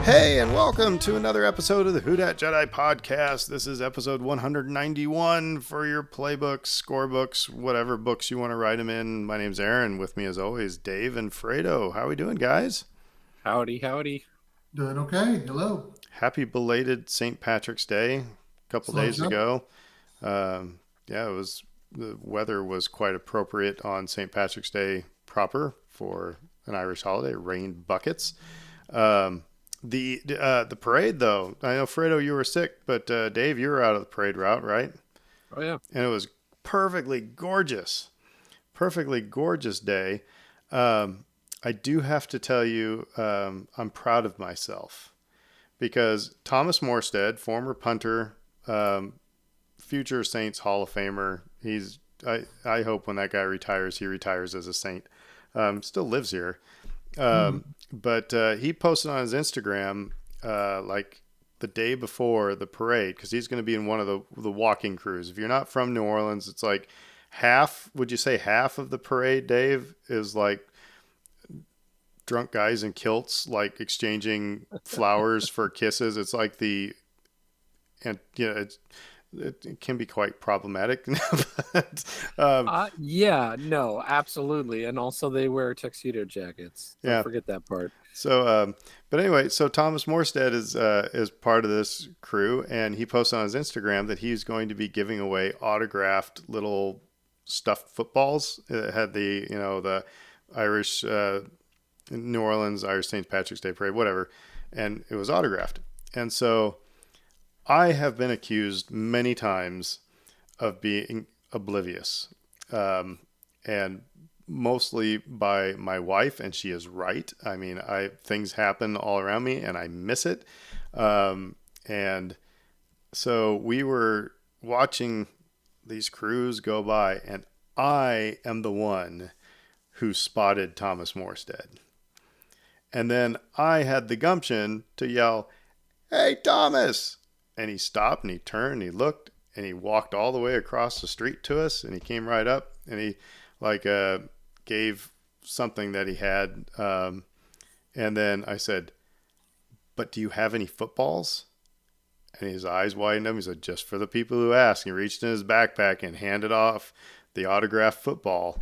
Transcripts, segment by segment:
Hey, and welcome to another episode of the Who Dat Jedi podcast. This is episode 191 for your playbooks, scorebooks, whatever books you want to write them in. My name's Aaron. With me, as always, Dave and Fredo. How are we doing, guys? Howdy, howdy. Doing okay. Hello. Happy belated St. Patrick's Day a couple days Slugs up. ago. Yeah, it was. The weather was quite appropriate on St. Patrick's Day proper for an Irish holiday. It rained buckets. The parade, though, I know, Fredo, you were sick, but Dave, you were out of the parade route, right? Oh, yeah. And it was perfectly gorgeous day. I do have to tell you, I'm proud of myself because Thomas Morstead, former punter, future Saints Hall of Famer, I hope when that guy retires, he retires as a Saint. Still lives here. But he posted on his Instagram like the day before the parade, because he's going to be in one of the walking crews. If you're not from New Orleans, it's like half, would you say half of the parade, Dave, is like drunk guys in kilts, like exchanging flowers for kisses. It's like it can be quite problematic. But, Yeah, no, absolutely. And also they wear tuxedo jackets. Don't forget that part. So, but anyway, so Thomas Morstead is part of this crew, and he posted on his Instagram that he's going to be giving away autographed little stuffed footballs. It had the Irish New Orleans Irish St. Patrick's Day parade, whatever, and it was autographed. And so I have been accused many times of being oblivious, and mostly by my wife, and she is right. I mean, things happen all around me, and I miss it. And so we were watching these crews go by, and I am the one who spotted Thomas Morstead. And then I had the gumption to yell, "Hey, Thomas!" And he stopped and he turned and he looked and he walked all the way across the street to us, and he came right up and he gave something that he had. And then I said, "But do you have any footballs?" And his eyes widened up. He said, "Just for the people who ask." He reached in his backpack and handed off the autographed football.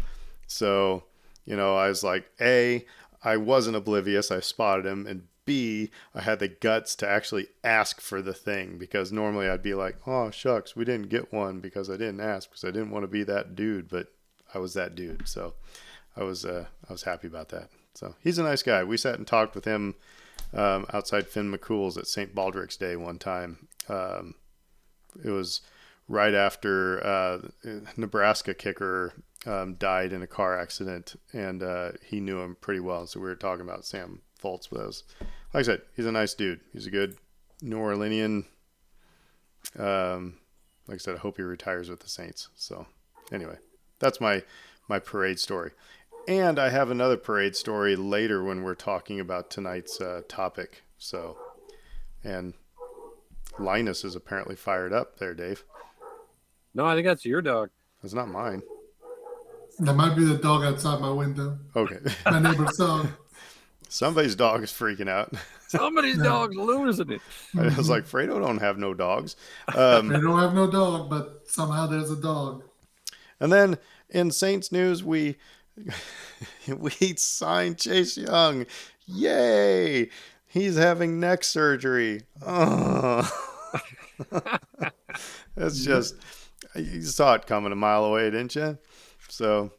So, I was like, A, I wasn't oblivious. I spotted him. And B, I had the guts to actually ask for the thing, because normally I'd be like, "Oh, shucks, we didn't get one because I didn't ask, because I didn't want to be that dude." But I was that dude. So I was happy about that. So he's a nice guy. We sat and talked with him outside Finn McCool's at St. Baldrick's Day one time. It was right after Nebraska kicker died in a car accident, and he knew him pretty well. So we were talking about Sam Foltz with us. Like I said, he's a nice dude. He's a good New Orleanian. Like I said, I hope he retires with the Saints. So anyway, that's my parade story. And I have another parade story later when we're talking about tonight's topic. So, and Linus is apparently fired up there, Dave. No, I think that's your dog. That's not mine. That might be the dog outside my window. Okay. My neighbor's dog. Somebody's dog is freaking out. Somebody's dog's losing it. I was like, Fredo don't have no dogs. They don't have no dog, but somehow there's a dog. And then in Saints news, we signed Chase Young. Yay! He's having neck surgery. Oh. That's just, you saw it coming a mile away, didn't you? So,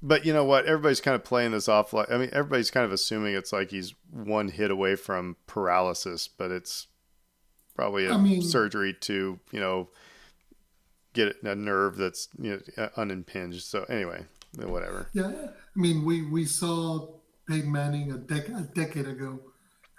but you know what? Everybody's kind of playing this off. Everybody's kind of assuming it's like he's one hit away from paralysis, but it's probably a surgery to, get a nerve that's, unimpinged. So anyway, whatever. Yeah. I mean, we saw Peyton Manning a decade ago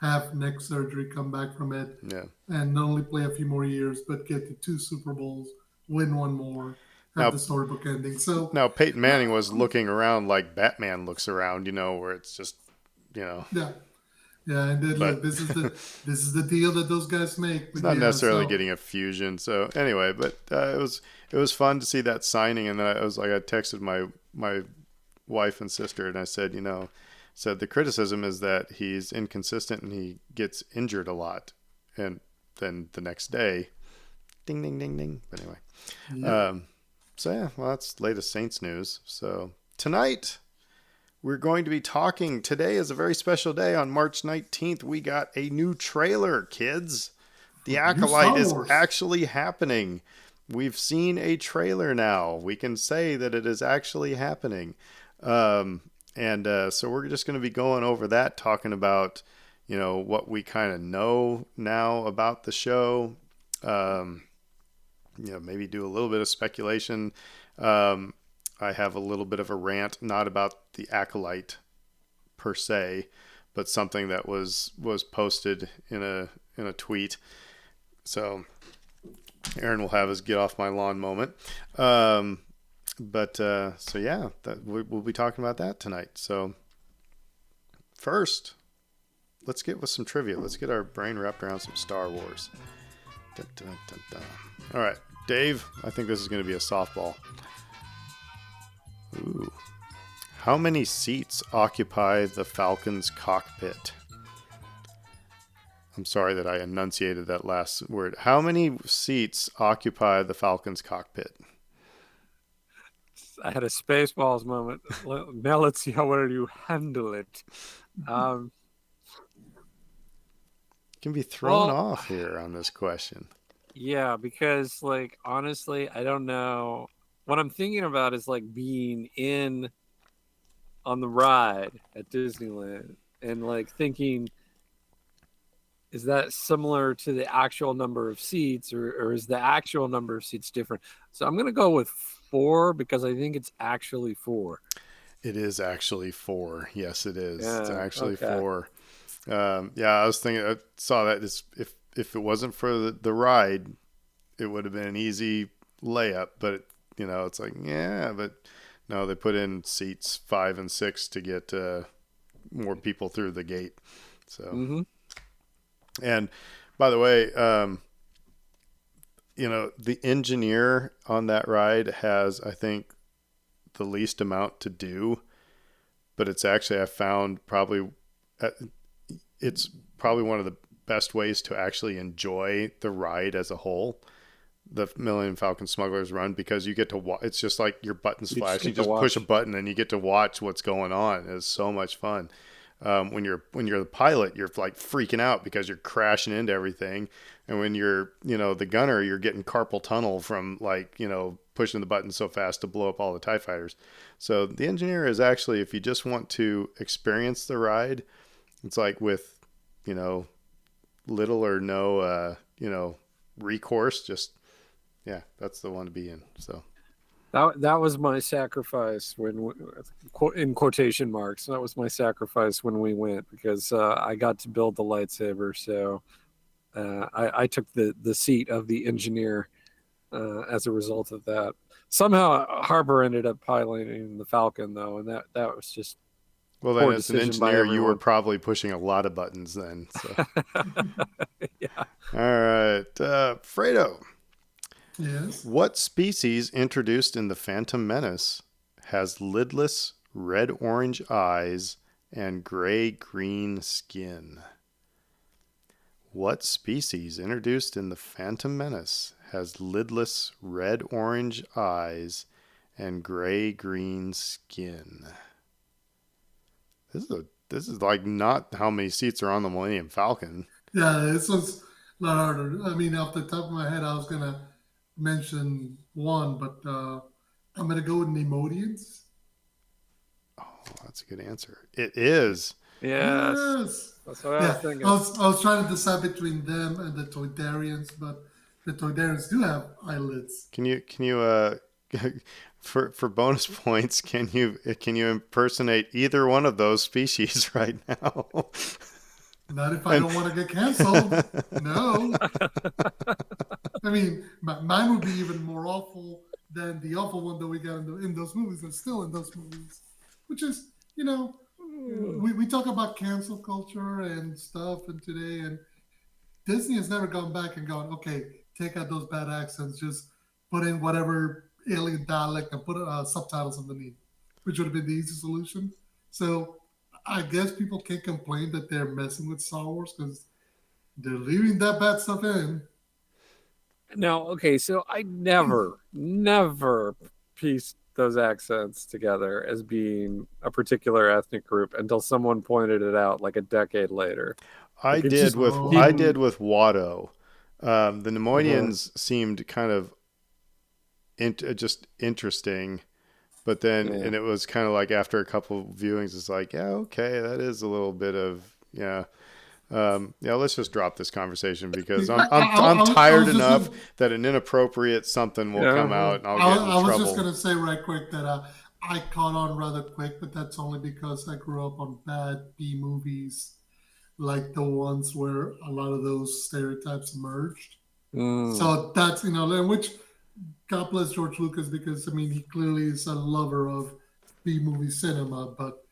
have neck surgery, come back from it, and not only play a few more years, but get to 2 Super Bowls, win one more, have the storybook ending. So now Peyton Manning was looking around like Batman looks around, where it's just, Yeah. And then look, this is the deal that those guys make. It's not necessarily getting a fusion. So anyway, but it was fun to see that signing, and then I texted my wife and sister, and I said, said the criticism is that he's inconsistent and he gets injured a lot. And then the next day, ding, ding, ding, ding. But anyway. Yep. So, yeah, well, that's latest Saints news. So, tonight, we're going to be talking. Today is a very special day. On March 19th, we got a new trailer, kids. The New Acolyte Star is Wars. actually happening. We've seen a trailer now. We can say that it is actually happening. So we're just going to be going over that, talking about, what we kind of know now about the show. Maybe do a little bit of speculation. I have a little bit of a rant, not about the Acolyte per se, but something that was posted in a tweet. So Aaron will have his get off my lawn moment. So yeah, we'll be talking about that tonight. So first, let's get with some trivia. Let's get our brain wrapped around some Star Wars. Dun, dun, dun, dun. All right, Dave, I think this is going to be a softball. Ooh. How many seats occupy the Falcon's cockpit? I'm sorry that I enunciated that last word. How many seats occupy the Falcon's cockpit? I had a Spaceballs moment. Now let's see how well you handle it. Can be thrown off here on this question. Yeah, because honestly, I don't know. What I'm thinking about is being in on the ride at Disneyland and thinking, is that similar to the actual number of seats or is the actual number of seats different? So I'm going to go with 4 because I think it's actually 4. It is actually 4. Yes, it is. Yeah, it's actually okay. 4. I was thinking, I saw that if it wasn't for the ride, it would have been an easy layup. But, it's like, yeah, but no, they put in seats 5 and 6 to get more people through the gate. So, And by the way, the engineer on that ride has, I think, the least amount to do, but it's actually, I found it's probably one of the best ways to actually enjoy the ride as a whole, the Millennium Falcon Smuggler's Run, because you get to watch. It's just like your buttons flash. You just push a button and you get to watch what's going on. It's so much fun. When you're the pilot, you're freaking out because you're crashing into everything, and when you're the gunner, you're getting carpal tunnel from pushing the button so fast to blow up all the TIE fighters. So the engineer is actually, if you just want to experience the ride, it's with little or no recourse. Just that's the one to be in. So. That was my sacrifice in quotation marks. That was my sacrifice when we went because I got to build the lightsaber. So I took the seat of the engineer as a result of that. Somehow Harper ended up piloting the Falcon though, and that was just well. Then as an engineer, you were probably pushing a lot of buttons then. So. Yeah. All right, Fredo. Yes. What species introduced in The Phantom Menace has lidless red-orange eyes and gray-green skin? What species introduced in The Phantom Menace has lidless red-orange eyes and gray-green skin? This is not how many seats are on the Millennium Falcon. Yeah, this was a lot harder. I mean, off the top of my head, I was gonna mention one, but I'm gonna go with Nemodians. Oh, that's a good answer. It is. Yes. That's what I was thinking. I was trying to decide between them and the Toydarians, but the Toydarians do have eyelids. Can you for bonus points, can you impersonate either one of those species right now? Not if I don't want to get canceled. No. I mean, mine would be even more awful than the awful one that we got in those movies, and still in those movies, which is, we talk about cancel culture and stuff, and today, and Disney has never gone back and gone, okay, take out those bad accents, just put in whatever alien dialect and put subtitles underneath, which would have been the easy solution. So I guess people can't complain that they're messing with Star Wars because they're leaving that bad stuff in. No, okay, so I never pieced those accents together as being a particular ethnic group until someone pointed it out like a decade later. I Like it did just with Oh, I didn't. did with Watto. The Uh-huh. Nemoidians seemed kind of just interesting, but then Yeah. and it was kind of like after a couple of viewings, it's like, yeah, okay, that is a little bit of yeah. Yeah, let's just drop this conversation because I'm I tired was just enough gonna, that an inappropriate something will come Yeah. out and I'll get in I was just trouble. gonna say right quick that I caught on rather quick, but that's only because I grew up on bad B movies, like the ones where a lot of those stereotypes emerged. Mm. So that's which God bless George Lucas because I mean he clearly is a lover of B movie cinema, but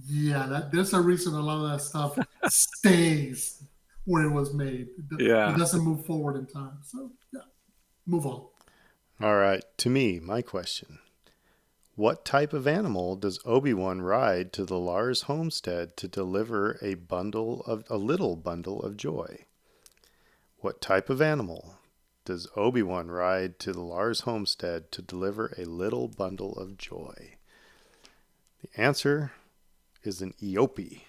yeah, there's a reason a lot of that stuff stays where it was made. It Yeah. doesn't move forward in time. So yeah, move on. All right, to me, my question. What type of animal does Obi-Wan ride to the Lars homestead to deliver a little bundle of joy? What type of animal does Obi-Wan ride to the Lars homestead to deliver a little bundle of joy? The answer is an Eopie.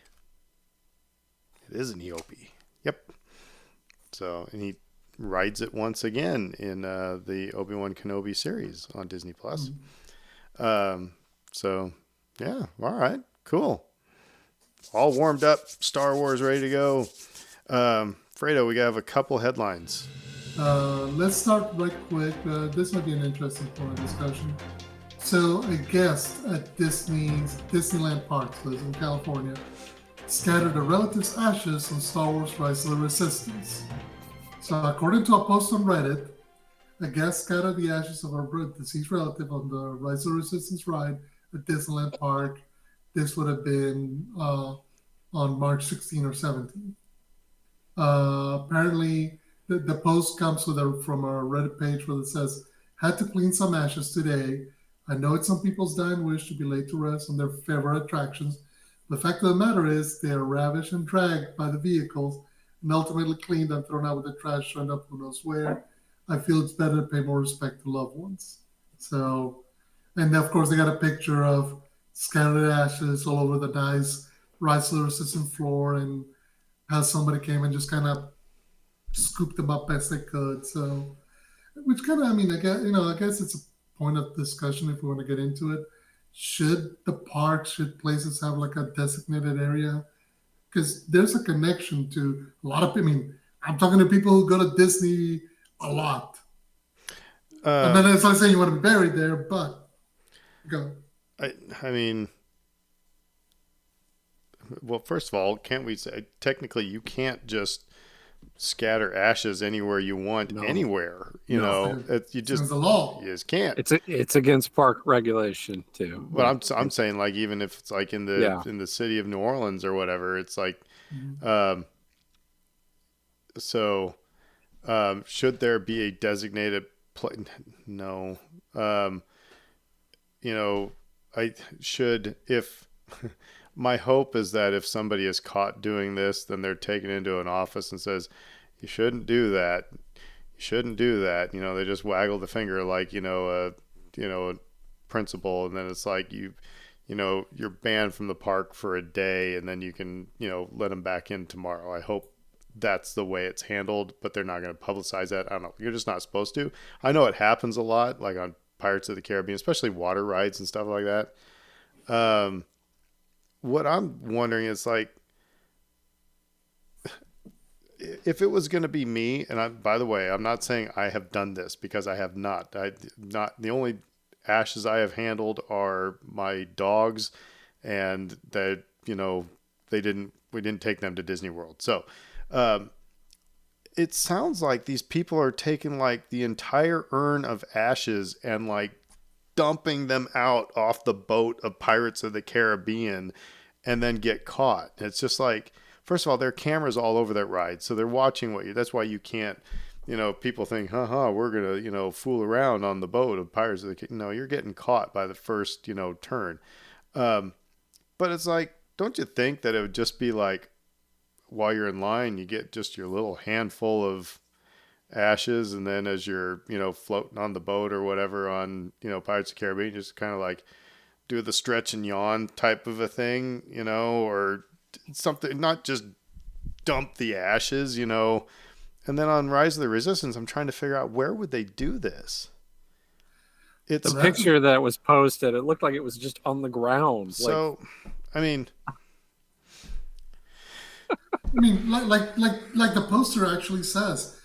It is an Eopie. Yep. So, and he rides it once again in the Obi-Wan Kenobi series on Disney Plus. Mm. Um, so, yeah, all right, cool. All warmed up, Star Wars ready to go. Fredo, we have a couple headlines. Let's start right quick. This might be an interesting point of discussion. So, a guest at Disneyland Park, so it's in California, scattered a relative's ashes on Star Wars Rise of the Resistance. So, according to a post on Reddit, a guest scattered the ashes of a deceased relative on the Rise of the Resistance ride at Disneyland Park. This would have been on March 16 or 17. Apparently, the post comes from a Reddit page where it says, "Had to clean some ashes today. I know it's some people's dying wish to be laid to rest on their favorite attractions. The fact of the matter is, they are ravished and dragged by the vehicles and ultimately cleaned and thrown out with the trash turned up who knows where. I feel it's better to pay more respect to loved ones." So, and of course, they got a picture of scattered ashes all over the nice Rise of the Resistance floor and how somebody came and just kind of scooped them up best they could. So, which kind of, I mean, I guess it's a point of discussion if we want to get into it. Should the parks, should places have like a designated area? Because there's a connection to a lot of. I mean, I'm talking to people who go to Disney a lot. I'm not Um, necessarily saying you want to be buried there, but go. I mean, well, first of all, can't we say technically you can't just scatter ashes anywhere you want No, anywhere? no, it's You against the law. just can't. It's against park regulation too. But Like I'm saying like even if it's like yeah. in the city of New Orleans or whatever, it's like Mhm. um, so should there be a designated place? No. Um, you know, I should if my hope is that if somebody is caught doing this, then they're taken into an office and says, "You shouldn't do that. You shouldn't do that." You know, they just waggle the finger like a principal, and then it's like you're banned from the park for a day, and then you can let them back in tomorrow. I hope that's the way it's handled, but they're not going to publicize that. I don't know. You're just not supposed to. I know it happens a lot, like on Pirates of the Caribbean, especially water rides and stuff like that. Um, what I'm wondering is like if it was going to be me, and by the way, I'm not saying I have done this because I have not. I not the only ashes I have handled are my dogs, and that we didn't take them to Disney World. So, um, it sounds like these people are taking like the entire urn of ashes and like dumping them out off the boat of Pirates of the Caribbean and then get caught. It's just like, first of all, there are cameras all over that ride. So they're watching that's why you can't, people think, haha, we're going to, fool around on the boat of Pirates of the Caribbean. No, you're getting caught by the first, turn. Um, but it's like, don't you think that it would just be like while you're in line, you get just your little handful of ashes, and then as you're floating on the boat or whatever on Pirates of the Caribbean, just kind of like do the stretch and yawn type of a thing, or something, not just dump the ashes, And then on Rise of the Resistance, I'm trying to figure out where would they do this. The It's picture that was posted, it looked like it was just on the ground. So, I mean, like the poster actually says,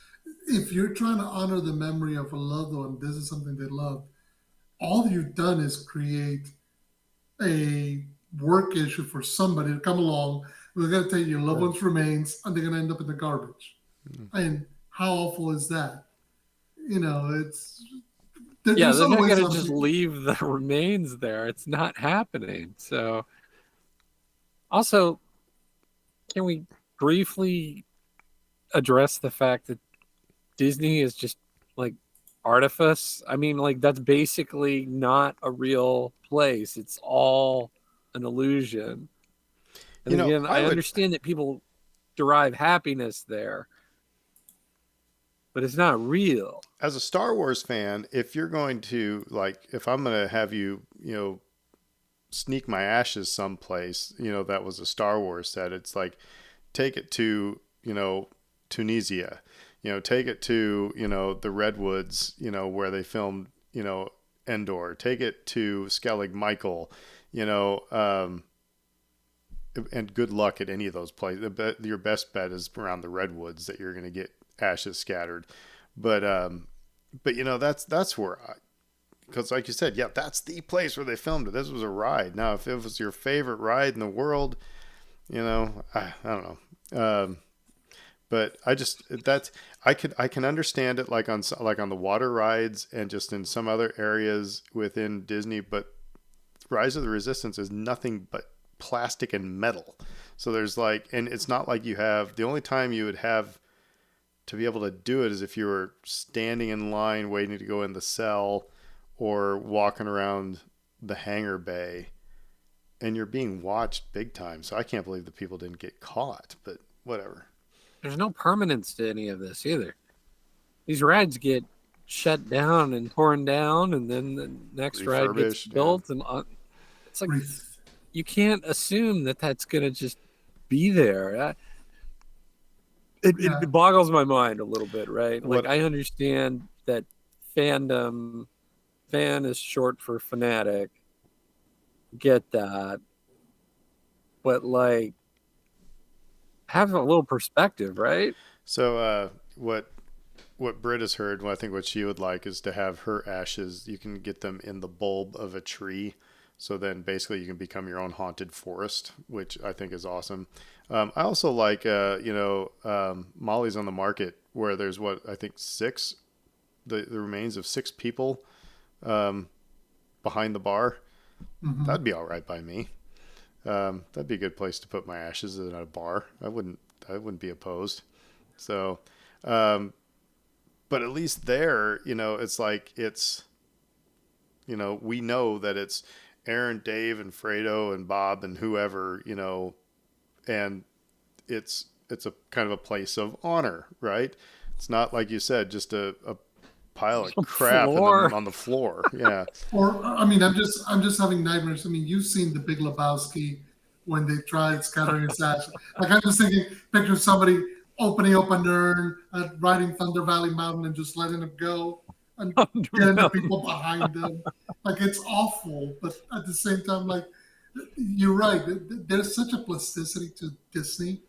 if you're trying to honor the memory of a loved one, this is something they loved. All you've done is create a work issue for somebody to come along. We're going to take your loved one's remains, and they're going to end up in the garbage. And how awful is that? It's yeah, there's they're not always going to just something. leave the remains there. It's not happening. So, also, can we briefly address the fact that Disney is just like artifice? I mean, like that's basically not a real place. It's all an illusion. And again, I I would, understand that people derive happiness there, but it's not real. as a Star Wars fan, if you're going to, like, if I'm going to have you, sneak my ashes someplace, that was a Star Wars set, it's like, take it to, Tunisia, take it to, the Redwoods, where they filmed, Endor, take it to Skellig Michael, you know, and good luck at any of those places. Your best bet is around the Redwoods that you're going to get ashes scattered. But that's where because like you said, yeah, that's the place where they filmed it. This was a ride. Now, if it was your favorite ride in the world, I don't know. But I can understand it like on the water rides and just in some other areas within Disney. But Rise of the Resistance is nothing but plastic and metal. So there's and it's not like you have, the only time you would have to be able to do it is if you were standing in line waiting to go in the cell or walking around the hangar bay, and you're being watched big time. So I can't believe the people didn't get caught, but whatever. There's no permanence to any of this either. These rides get shut down and torn down, and then the next ride gets built, and it's like you can't assume that that's gonna just be there. It boggles my mind a little bit, right? Like I understand that fandom, fan is short for fanatic. Get that, but like have a little perspective, right? So what Britt has heard, well, I think what she would like is to have her ashes. You can get them in the bulb of a tree. So then basically you can become your own haunted forest, which I think is awesome. I also like, Molly's on the Market, where there's what I think the remains of 6 people behind the bar. Mm-hmm. That'd be all right by me. That'd be a good place to put my ashes in a bar. I wouldn't be opposed. So, but at least there, it's like we know that it's Aaron, Dave, and Fredo and Bob and whoever, and it's a kind of a place of honor, right? It's not like you said, just a pile of crap on the floor. Yeah. Or I'm just having nightmares. I mean, you've seen The Big Lebowski when they tried scattering his ashes. Like I'm just thinking, picture somebody opening up an urn, riding Thunder Valley Mountain, and just letting it go, and getting the people behind them. Like it's awful, but at the same time, like you're right. There's such a plasticity to Disney,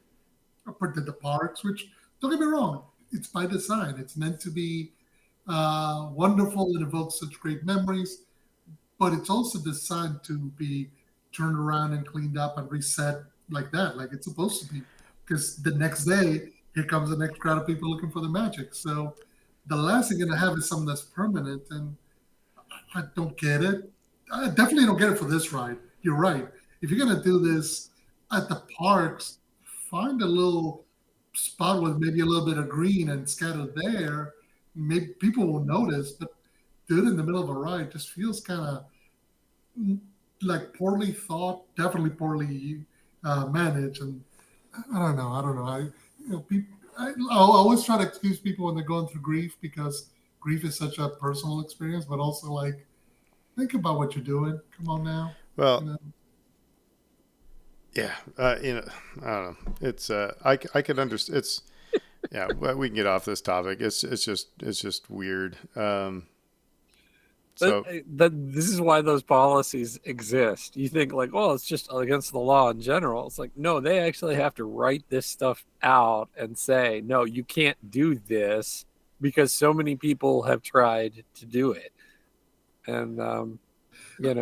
the parks. Which don't get me wrong, it's by design. It's meant to be wonderful and evoke such great memories, but it's also designed to be turned around and cleaned up and reset like that, like it's supposed to be. Because the next day, here comes the next crowd of people looking for the magic. So the last thing you're gonna have is something that's permanent, and I don't get it. I definitely don't get it for this ride. You're right. If you're gonna do this at the parks, find a little spot with maybe a little bit of green and scatter there. Maybe people will notice, but do it in the middle of a ride just feels kind of like poorly thought, definitely poorly manage. And I don't know. I don't know. I'll always try to excuse people when they're going through grief because grief is such a personal experience, but also like think about what you're doing. Come on now, you Well, know. yeah, I don't know. It's I could understand. It's yeah. We can get off this topic. It's just weird. But So this is why those policies exist. You think like, well, it's just against the law in general. It's like, no, they actually have to write this stuff out and say, no, you can't do this because so many people have tried to do it. And here it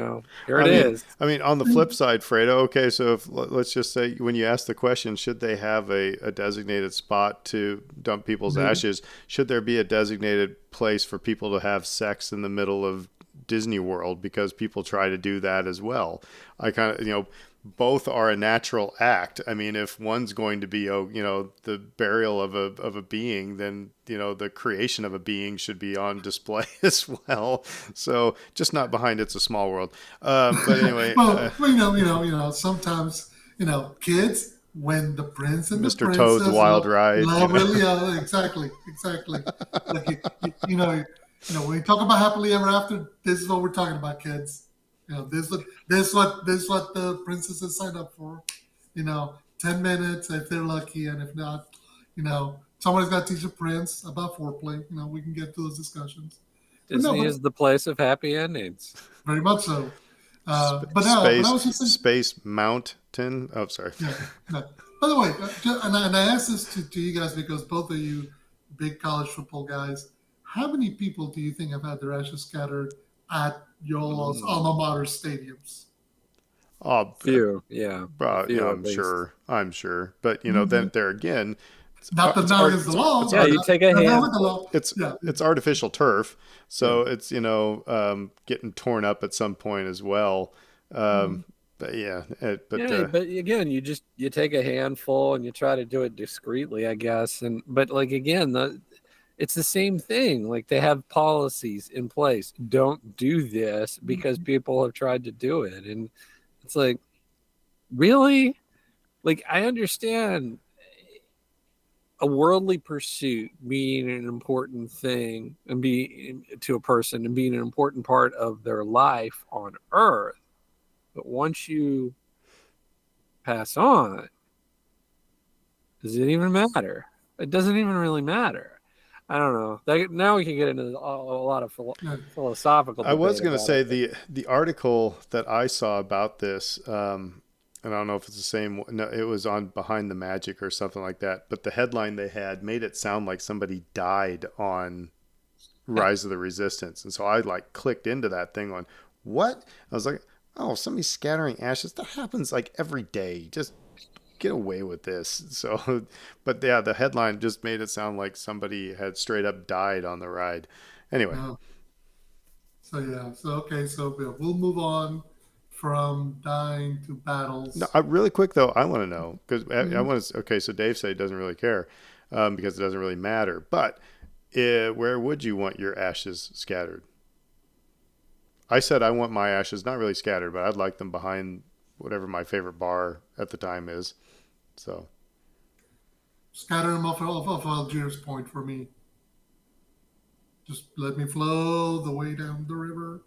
I mean, is. on the flip side, Fredo. Okay, so if let's just say when you ask the question, should they have a designated spot to dump people's Maybe. ashes? Should there be a designated place for people to have sex in the middle of Disney World because people try to do that as well? I kind of both are a natural act. I mean, if one's going to be the burial of a being, then the creation of a being should be on display as well. So just not behind It's a Small World. But anyway, Well, sometimes, kids, when the prince and the Mr. Toad's princess Wild Ride, love really, exactly, exactly. Like, when you talk about happily ever after, this is what we're talking about, kids. This what the princesses signed up for. 10 minutes if they're lucky, and if not, somebody's got to teach a prince about foreplay. We can get to those discussions. But no, Disney but is the place of happy endings. very much so. But no, but I Space was just thinking, Space Mountain. Oh, sorry. yeah, no. By the way, and I asked this to you guys because both of you, big college football guys, how many people do you think have had their ashes scattered at y'all's alma mater stadiums? Oh, Few, yeah, a few at I'm least. sure. I'm sure. But Mhm. then there again, Not that it's not art. against the law, Yeah, but you take a not with the handful. law. It's Yeah. it's artificial turf, Yeah. so it's getting torn up at some point as well. Mhm. But yeah, Yeah, but again, you take a handful and you try to do it discreetly, I guess. And but like again, it's the same thing. Like they have policies in place. Don't do this because people have tried to do it. And it's like, really? Like I understand a worldly pursuit being an important thing and be to a person and being an important part of their life on earth. But once you pass on, does it even matter? It doesn't even really matter. I don't know. Now we can get into a lot of Yeah. philosophical I was debate going to about it. say But the article that I saw about this, and I don't know if it's the same. No, it was on Behind the Magic or something like that. But the headline they had made it sound like somebody died on Rise of the Resistance, and so I like clicked into that thing on what I was like, oh, somebody's scattering ashes. That happens like every day. Just get away with this. So, but yeah, the headline just made it sound like somebody had straight up died on the ride. Anyway, No. So yeah. So okay. So we'll move on from dying to no, battles. really quick though, I want to know because I Mhm. want to. Okay, so Dave said he doesn't really care because it doesn't really matter. But where would you want your ashes scattered? I said I want my ashes not really scattered, but I'd like them behind whatever my favorite bar at the time is. So Scatter them off Algiers Point for me. Just let me flow the way down the river.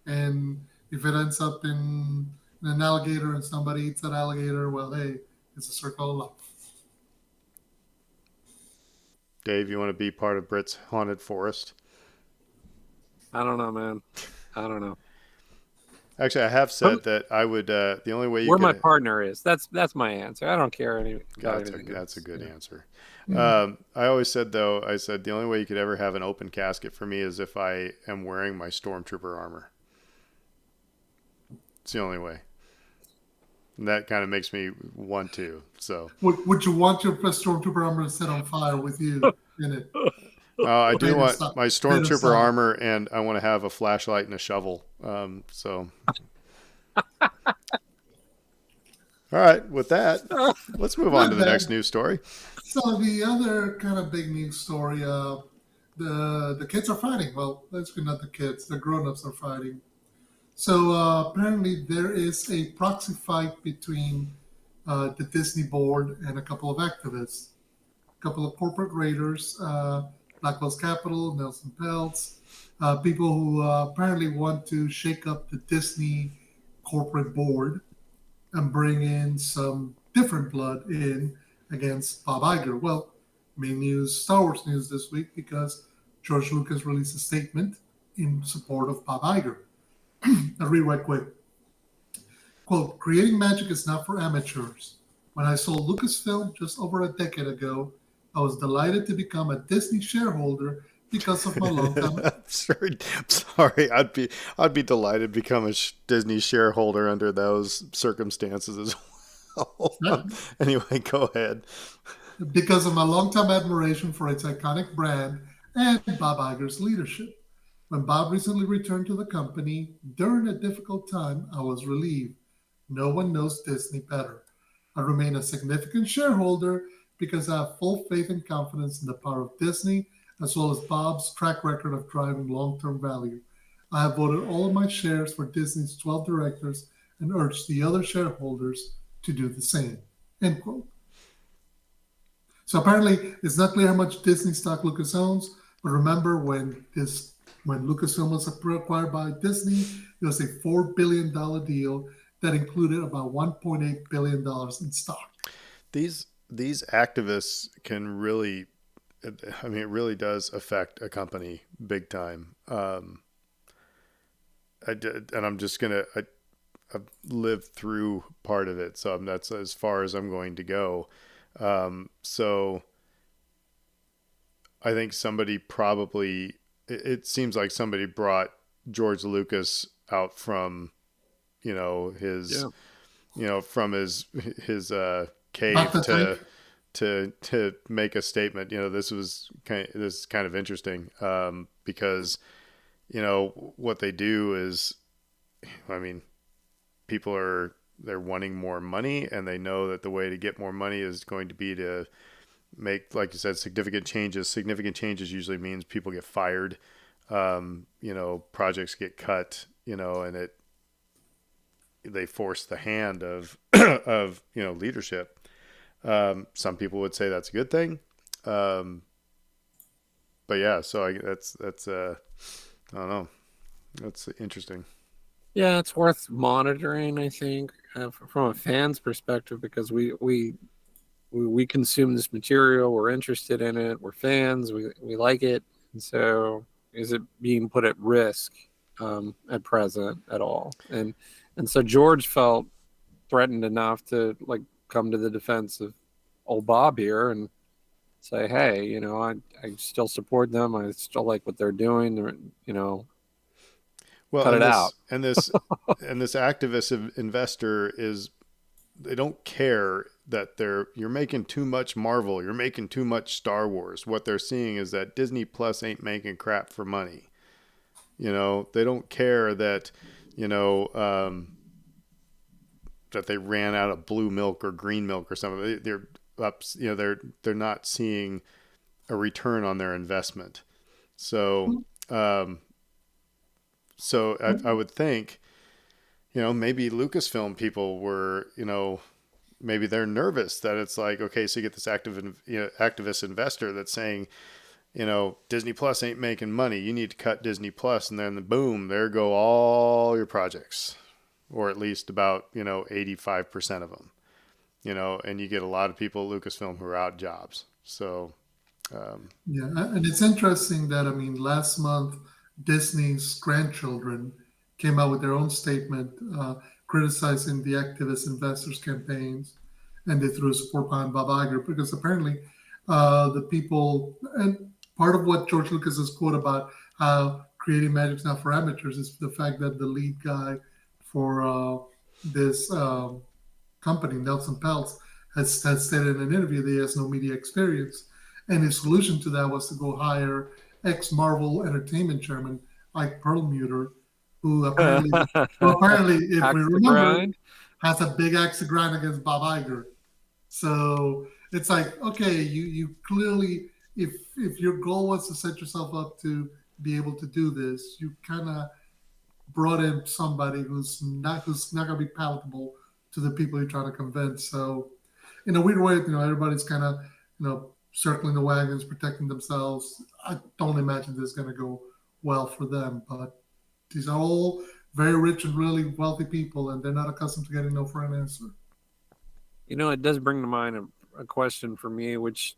And if it ends up in an alligator and somebody eats that alligator, well, hey, it's a circle of life. Dave, you want to be part of Brit's haunted forest? I don't know, man. I don't know. Actually, I have But said that I would. The only way you where my could. partner is, that's my answer. I don't care about anything That's a else. good Yeah. answer. Mm. I always said though, I said the only way you could ever have an open casket for me is if I am wearing my stormtrooper armor. It's the only way. And that kind of makes me want to. So Would you want your stormtrooper armor to set on fire with you in it? I do Made of want solid. my Made of stormtrooper solid. armor, and I want to have a flashlight and a shovel. So all right, with that, let's move on to Not the next bad. news story. So the other kind of big news story, the kids are fighting. Well, let's not the kids. The grown-ups are fighting. So apparently there is a proxy fight between the Disney board, and a couple of activists, a couple of corporate raiders, Blackwell's Capital, Nelson Peltz, people who apparently want to shake up the Disney corporate board and bring in some different blood in against Bob Iger. Well, main news, Star Wars news this week because George Lucas released a statement in support of Bob Iger. I'll read right quick. Quote, creating magic is not for amateurs. When I sold Lucasfilm just over a decade ago, I was delighted to become a Disney shareholder because of my longtime. I'm sorry. I'd be delighted to become a Disney shareholder under those circumstances as well. Anyway, go ahead. Because of my longtime admiration for its iconic brand and Bob Iger's leadership. When Bob recently returned to the company during a difficult time, I was relieved. No one knows Disney better. I remain a significant shareholder because I have full faith and confidence in the power of Disney, as well as Bob's track record of driving long term value. I have voted all of my shares for Disney's 12 directors and urge the other shareholders to do the same. End quote. So apparently, it's not clear how much Disney stock Lucas owns. But remember, when Lucasfilm was acquired by Disney, it was a $4 billion deal that included about $1.8 billion in stock. These activists can really, I mean, it really does affect a company big time. I did, and I'm just gonna. I've lived through part of it, so that's as far as I'm going to go. So I think somebody probably. It seems like somebody brought George Lucas out from, his, from his cave to make a statement. This is kind of interesting because what they do is, I mean, they're wanting more money, and they know that the way to get more money is going to be to make, like you said, significant changes. Significant changes usually means people get fired, projects get cut, and they force the hand of of leadership. Some people would say that's a good thing, but yeah. So that's I don't know. That's interesting. Yeah, it's worth monitoring, I think, from a fan's perspective, because we consume this material, we're interested in it, we're fans, we like it, and so is it being put at risk at present at all? And so George felt threatened enough to like come to the defense of old Bob here and say, hey, I still support them, I still like what they're doing, Well, cut it out. And this activist investor they don't care that you're making too much Marvel, you're making too much Star Wars. What they're seeing is that Disney Plus ain't making crap for money. They don't care that, that they ran out of blue milk or green milk or something. They're up, they're not seeing a return on their investment. So, I would think, maybe Lucasfilm people were, maybe they're nervous that it's like, okay, so you get this activist investor that's saying, Disney Plus ain't making money. You need to cut Disney Plus, and then boom, there go all your projects, or at least about 85% of them. And you get a lot of people at Lucasfilm who are out jobs. So Yeah, and it's interesting that, I mean, last month Disney's grandchildren came out with their own statement criticizing the activist investors campaigns, and they threw support behind Bob Iger because apparently the people, and part of what George Lucas has quote about how creating magic's not for amateurs is the fact that the lead guy for this company, Nelson Peltz, has stated in an interview that he has no media experience. And his solution to that was to go hire ex Marvel Entertainment chairman Ike Perlmutter, who apparently, if we Axe to remember, grind. has a big axe to grind against Bob Iger. So it's like, okay, you clearly, if your goal was to set yourself up to be able to do this, you kind of brought in somebody who's not going to be palatable to the people you're trying to convince. So, in a weird way, everybody's kind of, circling the wagons, protecting themselves. I don't imagine this is going to go well for them, but these are all very rich and really wealthy people, and they're not accustomed to getting no for an answer. It does bring to mind a question for me, which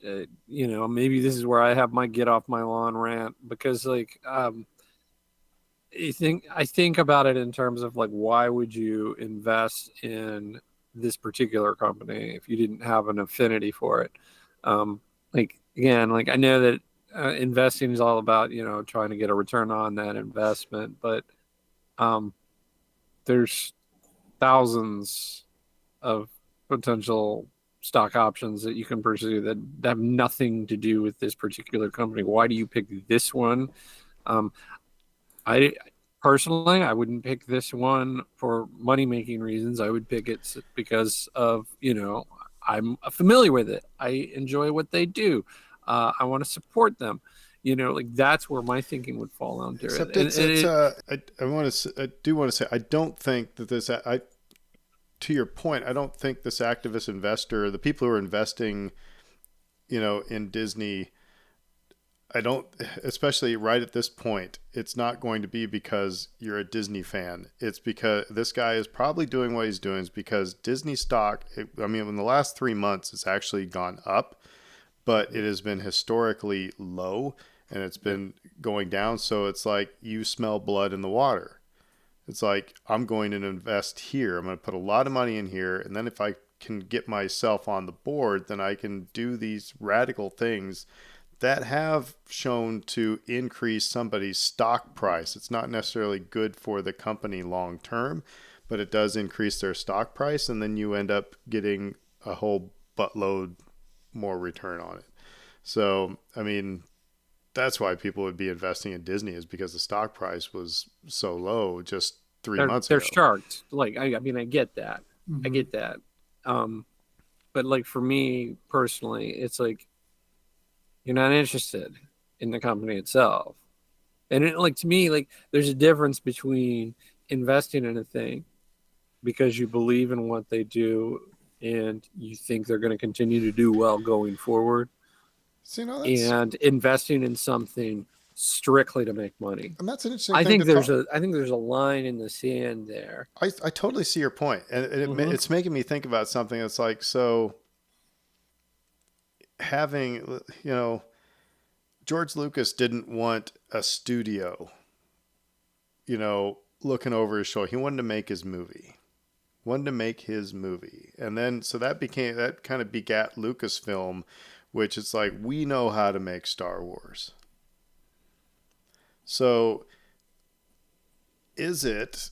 maybe this is where I have my get off my lawn rant, because like I think about it in terms of like, why would you invest in this particular company if you didn't have an affinity for it? Like again, like I know that investing is all about trying to get a return on that investment, but um, there's thousands of potential stock options that you can pursue that have nothing to do with this particular company. Why do you pick this one? Um, I personally, I wouldn't pick this one for money making reasons. I would pick it because of I'm familiar with it. I enjoy what they do. I want to support them. Like that's where my thinking would fall under Except it. And, it's and it's it, I do want to say I don't think that this I to your point, I don't think this activist investor, the people who are investing, in Disney, I don't, especially right at this point, it's not going to be because you're a Disney fan. It's because this guy is probably doing what he's doing is because Disney stock, in the last 3 months, it's actually gone up, but it has been historically low and it's been going down. So it's like you smell blood in the water. It's like, I'm going to invest here. I'm going to put a lot of money in here. And then if I can get myself on the board, then I can do these radical things that have shown to increase somebody's stock price. It's not necessarily good for the company long term, but it does increase their stock price. And then you end up getting a whole buttload more return on it. So, that's why people would be investing in Disney, is because the stock price was so low just 3 months they're ago. sharks. Like I get that. Mm-hmm. I get that. But like for me personally, it's like you're not interested in the company itself. And to me, like there's a difference between investing in a thing because you believe in what they do and you think they're going to continue to do well going forward, and investing in something strictly to make money. And that's an interesting I thing think I think there's a line in the sand there. I totally see your point. And it's making me think about something that's like, so having, George Lucas didn't want a studio, looking over his shoulder. He wanted to make his movie. And then, so that kind of begat Lucasfilm, which is like, we know how to make Star Wars. So is it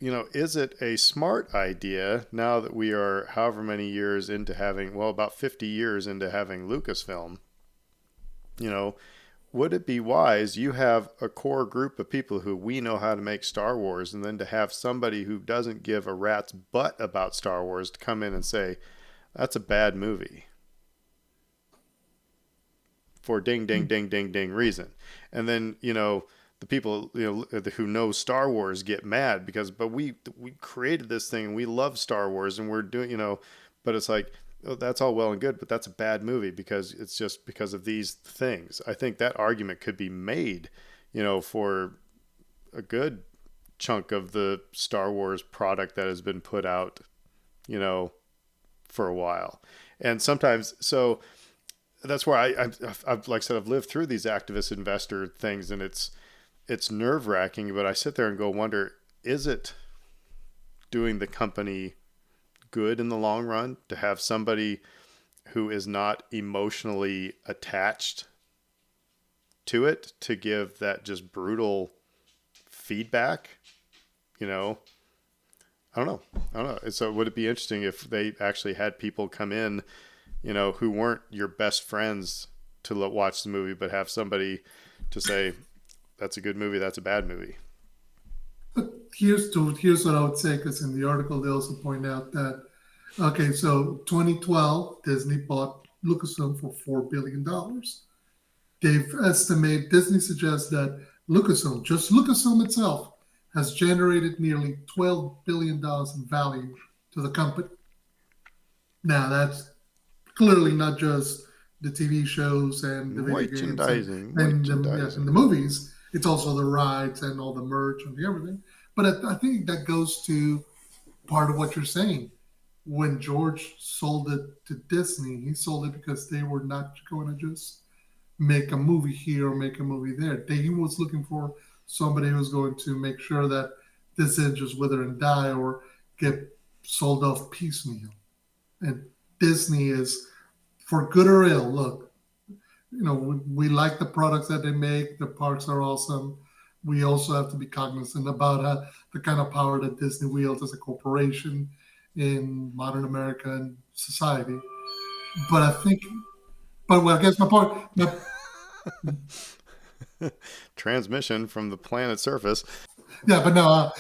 a smart idea now that we are however many years into having, about 50 years into having Lucasfilm, would it be wise, you have a core group of people who we know how to make Star Wars, and then to have somebody who doesn't give a rat's butt about Star Wars to come in and say, that's a bad movie for ding, ding, ding, ding, ding reason. And then, the people who know Star Wars get mad but we created this thing and we love Star Wars and we're doing, but it's like, oh, that's all well and good, but that's a bad movie because it's just because of these things. I think that argument could be made, for a good chunk of the Star Wars product that has been put out, for a while. And sometimes, so that's where I've like I said, I've lived through these activist investor things, and it's nerve wracking, but I sit there and wonder, is it doing the company good in the long run to have somebody who is not emotionally attached to it to give that just brutal feedback? I don't know. So would it be interesting if they actually had people come in, who weren't your best friends to watch the movie, but have somebody to say, that's a good movie, that's a bad movie? But here's what I would say, because in the article they also point out that, okay, so 2012 Disney bought Lucasfilm for $4 billion. Disney suggests that just Lucasfilm itself, has generated nearly $12 billion in value to the company. Now that's clearly not just the TV shows and the video games Merchandising, and the merchandising. movies. It's also the rides and all the merch and the everything. But I think that goes to part of what you're saying. When George sold it to Disney, he sold it because they were not going to just make a movie here or make a movie there. He was looking for somebody who was going to make sure that this didn't just wither and die or get sold off piecemeal. And Disney is, for good or ill, look, we like the products that they make. The parks are awesome. We also have to be cognizant about the kind of power that Disney wields as a corporation in modern American society. But I think, but well, I guess my point, Transmission from the planet's surface. yeah, but no,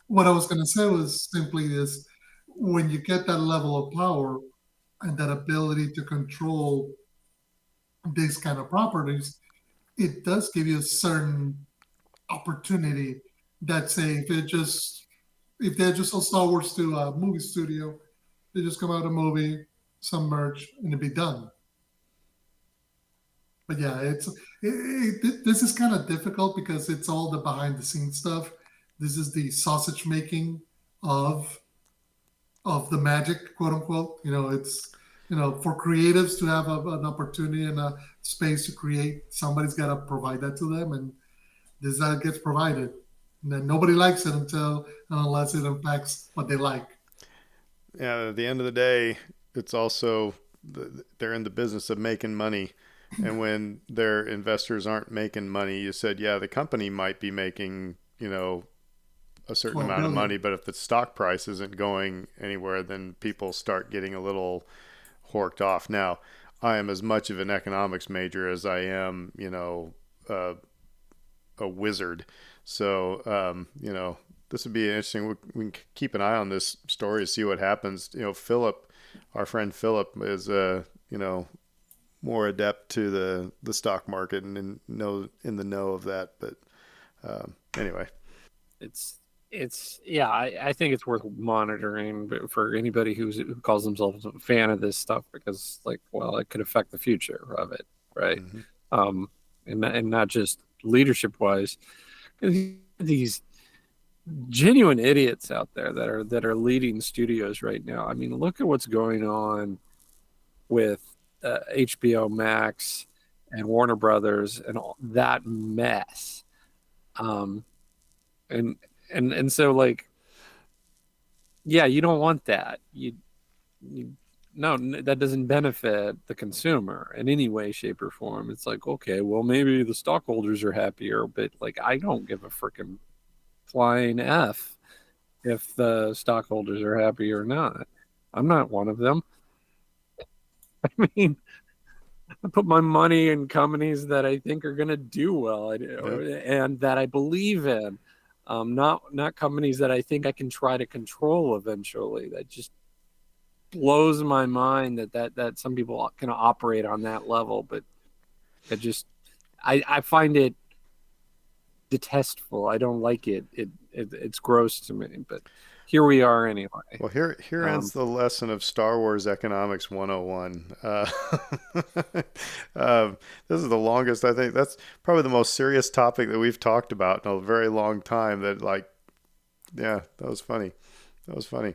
what I was going to say was simply this: when you get that level of power and that ability to control these kind of properties, it does give you a certain opportunity that say if they're just a Star Wars to a movie studio, they just come out a movie, some merch, and it'd be done. But yeah, this is kind of difficult because it's all the behind the scenes stuff. This is the sausage making of of the magic, quote unquote. It's for creatives to have an opportunity and a space to create. Somebody's got to provide that to them, and this gets provided. And then nobody likes it unless it impacts what they like. Yeah, at the end of the day, it's also they're in the business of making money. And when their investors aren't making money, you said, yeah, the company might be making, a certain 12 amount of billion. money, but if the stock price isn't going anywhere, then people start getting a little horked off. Now, I am as much of an economics major as I am, a wizard. So, this would be interesting. We can keep an eye on this story to see what happens. Philip, our friend Philip, is more adept to the stock market and in the know of that. But anyway, Yeah, I think it's worth monitoring for anybody who calls themselves a fan of this stuff because well, it could affect the future of it, right? mm-hmm. um and not just leadership wise. These genuine idiots out there that are leading studios right now. I mean, look at what's going on with HBO Max and Warner Brothers and all that mess. Um, and so yeah, you don't want that. You no, that doesn't benefit the consumer in any way, shape, or form. It's like, okay, well, maybe the stockholders are happier, but I don't give a freaking flying F if the stockholders are happy or not. I'm not one of them. I mean, I put my money in companies that I think are going to do well Yep. and that I believe in. Not companies that I think I can try to control eventually. That just blows my mind that some people can operate on that level. But it just I find it detestful. I don't like it. It's gross to me. But here we are anyway. Well, here ends Um, the lesson of Star Wars Economics 101. This is the longest, I think. That's probably the most serious topic that we've talked about in a very long time. Yeah, that was funny. That was funny.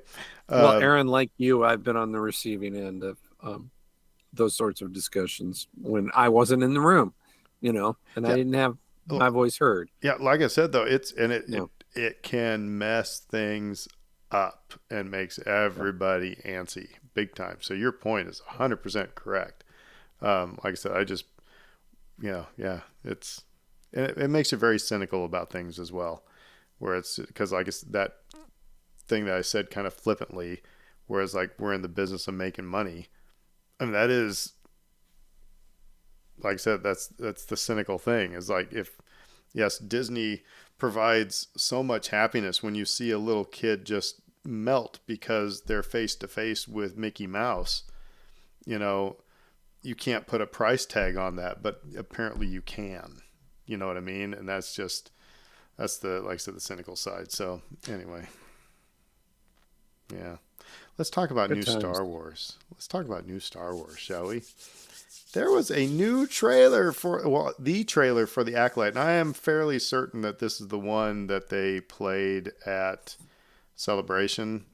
well, Um, Aaron, like you, I've been on the receiving end of those sorts of discussions when I wasn't in the room, and I yeah, didn't have my voice heard. yeah. Like I said, though, You know, it can mess things up and makes yeah. everybody antsy big time. So your point is 100% correct. Like I said, yeah, it makes you very cynical about things as well. Where it's because like it's that thing that I said kind of flippantly, whereas like we're in the business of making money. I mean that is like I said, that's the cynical thing. Is like if yes, Disney provides so much happiness when you see a little kid just melt because they're face to face with Mickey Mouse. You know, you can't put a price tag on that, but apparently you can. You know what I mean? And that's the like I said the cynical side. So anyway, Yeah. Let's talk about Good new times. Star Wars. Let's talk about new Star Wars, shall we? There was a new trailer the trailer for the Acolyte, and I am fairly certain that this is the one that they played at Celebration.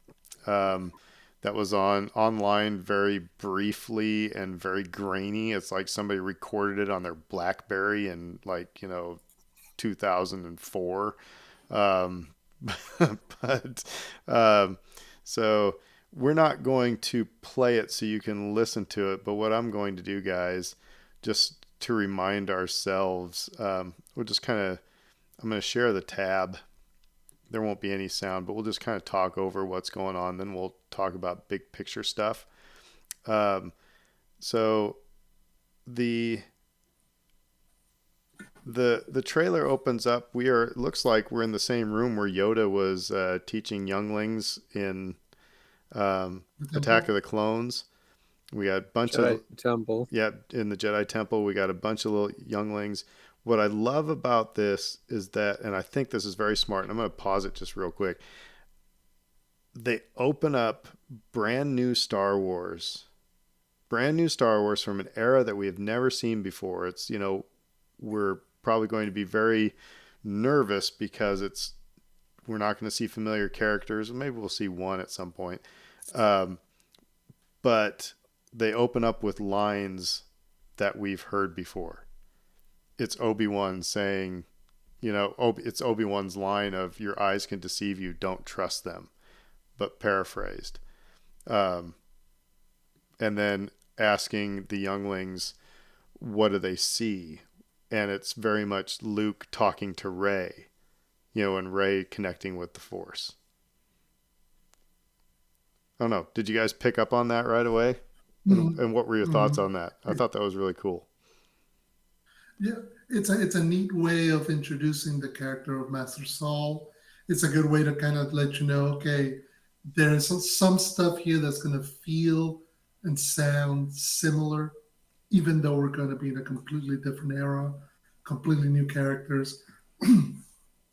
Um, that was on online very briefly and very grainy. It's like somebody recorded it on their BlackBerry in 2004. Um, but um, so we're not going to play it so you can listen to it. But what I'm going to do, guys, just to remind ourselves, we'll just kind of, I'm going to share the tab. There won't be any sound, but we'll just kind of talk over what's going on. Then we'll talk about big picture stuff. Um, so the the trailer opens up. It looks like we're in the same room where Yoda was teaching younglings in The Attack of temple. the Clones. We got a bunch Jedi of Temple. Yeah, in the Jedi Temple. We got a bunch of little younglings. What I love about this is that, and I think this is very smart, and I'm going to pause it just real quick. They open up brand new Star Wars, brand new Star Wars from an era that we have never seen before. It's, we're probably going to be very nervous because we're not going to see familiar characters. Maybe we'll see one at some point. Um, but they open up with lines that we've heard before. It's Obi-Wan saying, it's Obi-Wan's line of "Your eyes can deceive you, don't trust them," but paraphrased. Um, and then asking the younglings, what do they see? And it's very much Luke talking to Rey, and Rey connecting with the Force. I don't know. Did you guys pick up on that right away? Mm-hmm. And what were your thoughts Mm-hmm. on that? I thought that was really cool. Yeah, it's a neat way of introducing the character of Master Saul. It's a good way to kind of let you know, okay, there's some stuff here that's going to feel and sound similar, even though we're going to be in a completely different era, completely new characters.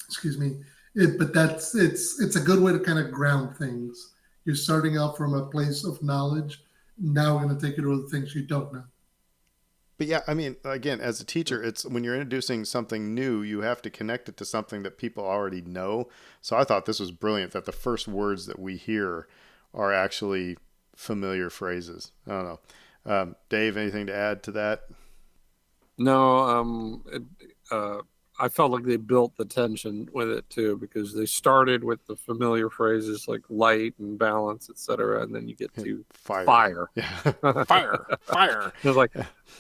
Excuse me. But it's a good way to kind of ground things. You're starting out from a place of knowledge. Now we're going to take you to the things you don't know. But yeah, I mean, again, as a teacher, it's when you're introducing something new, you have to connect it to something that people already know. So I thought this was brilliant that the first words that we hear are actually familiar phrases. I don't know. Dave, anything to add to that? No, uh, I felt like they built the tension with it too because they started with the familiar phrases like light and balance, etc., and then you get to Fire. fire. Yeah. Fire. It Fire. was like,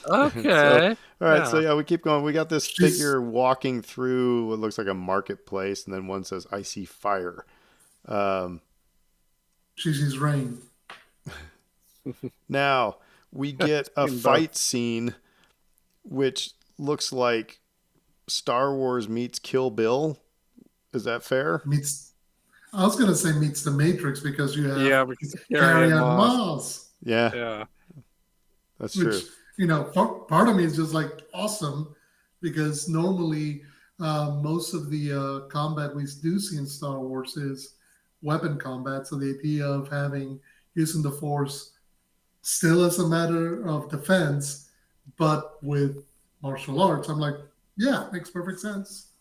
So, okay, all right. So, yeah, yeah, we keep going. We got this She's figure walking through what looks like a marketplace, and then one says, I see fire. Um, she's his rain. Now, we get a in both. fight scene which looks like Star Wars meets Kill Bill. Is that fair? Meets I was gonna say meets the Matrix because you have Yeah, because Carrie Carrie Ann Ann Moss. Moss, Yeah, Yeah, that's which true. part of me is just like awesome because normally most of the combat we do see in Star Wars is weapon combat. So the idea of having using the Force still as a matter of defense, but with martial arts, I'm like, yeah, makes perfect sense.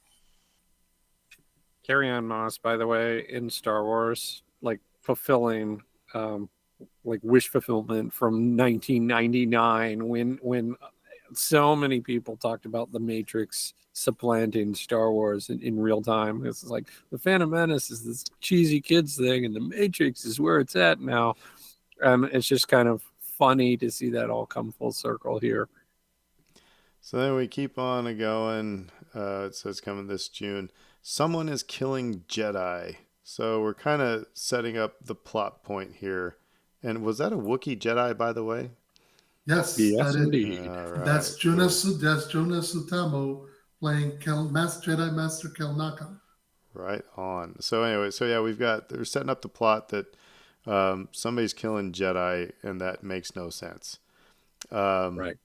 Carrie Ann Moss, by the way, in Star Wars, like fulfilling um, like wish fulfillment from 1999 when so many people talked about the Matrix supplanting Star Wars in real time. It's like the Phantom Menace is this cheesy kids thing, and the Matrix is where it's at now. It's just kind of funny to see that all come full circle here. So then we keep on going. It says coming this June. Someone is killing Jedi. So we're kind of setting up the plot point here. And was that a Wookiee Jedi, by the way? Yes, that Yes, is. indeed. All That's right, cool. Jonas Sutamo playing Jedi Master Kelnaka. Right on. So anyway, so yeah, they're setting up the plot that somebody's killing Jedi, and that makes no sense. Um, Right.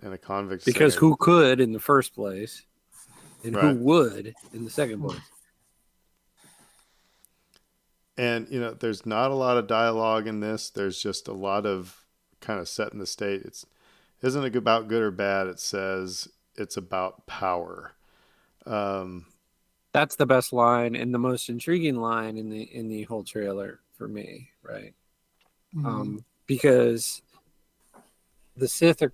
and a convict Because saying, who could in the first place, and who right. would in the second place? And there's not a lot of dialogue in this. There's just a lot of kind of setting the state. It's isn't it about good or bad. It says it's about power. Um, That's the best line and the most intriguing line in the whole trailer for me, right? Mm-hmm. Because the Sith are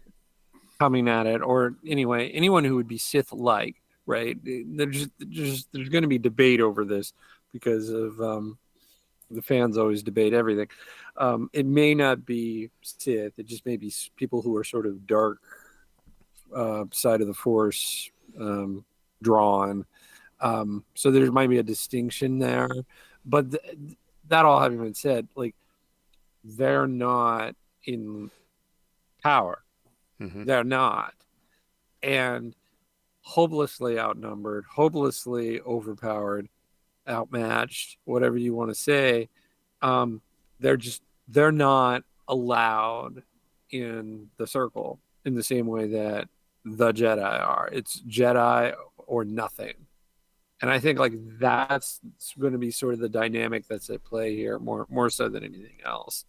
coming at it, or anyway, anyone who would be Sith-like, right? There's going to be debate over this because of the fans always debate everything. It may not be Sith; it just may be people who are sort of dark side of the Force drawn. So there might be a distinction there, but that all having been said, like they're not in power. mm-hmm. They're not, and hopelessly outnumbered, hopelessly overpowered, outmatched, whatever you want to say. Um, they're not allowed in the circle in the same way that the Jedi are. It's Jedi or nothing. And I think like that's going to be sort of the dynamic that's at play here, more so than anything else.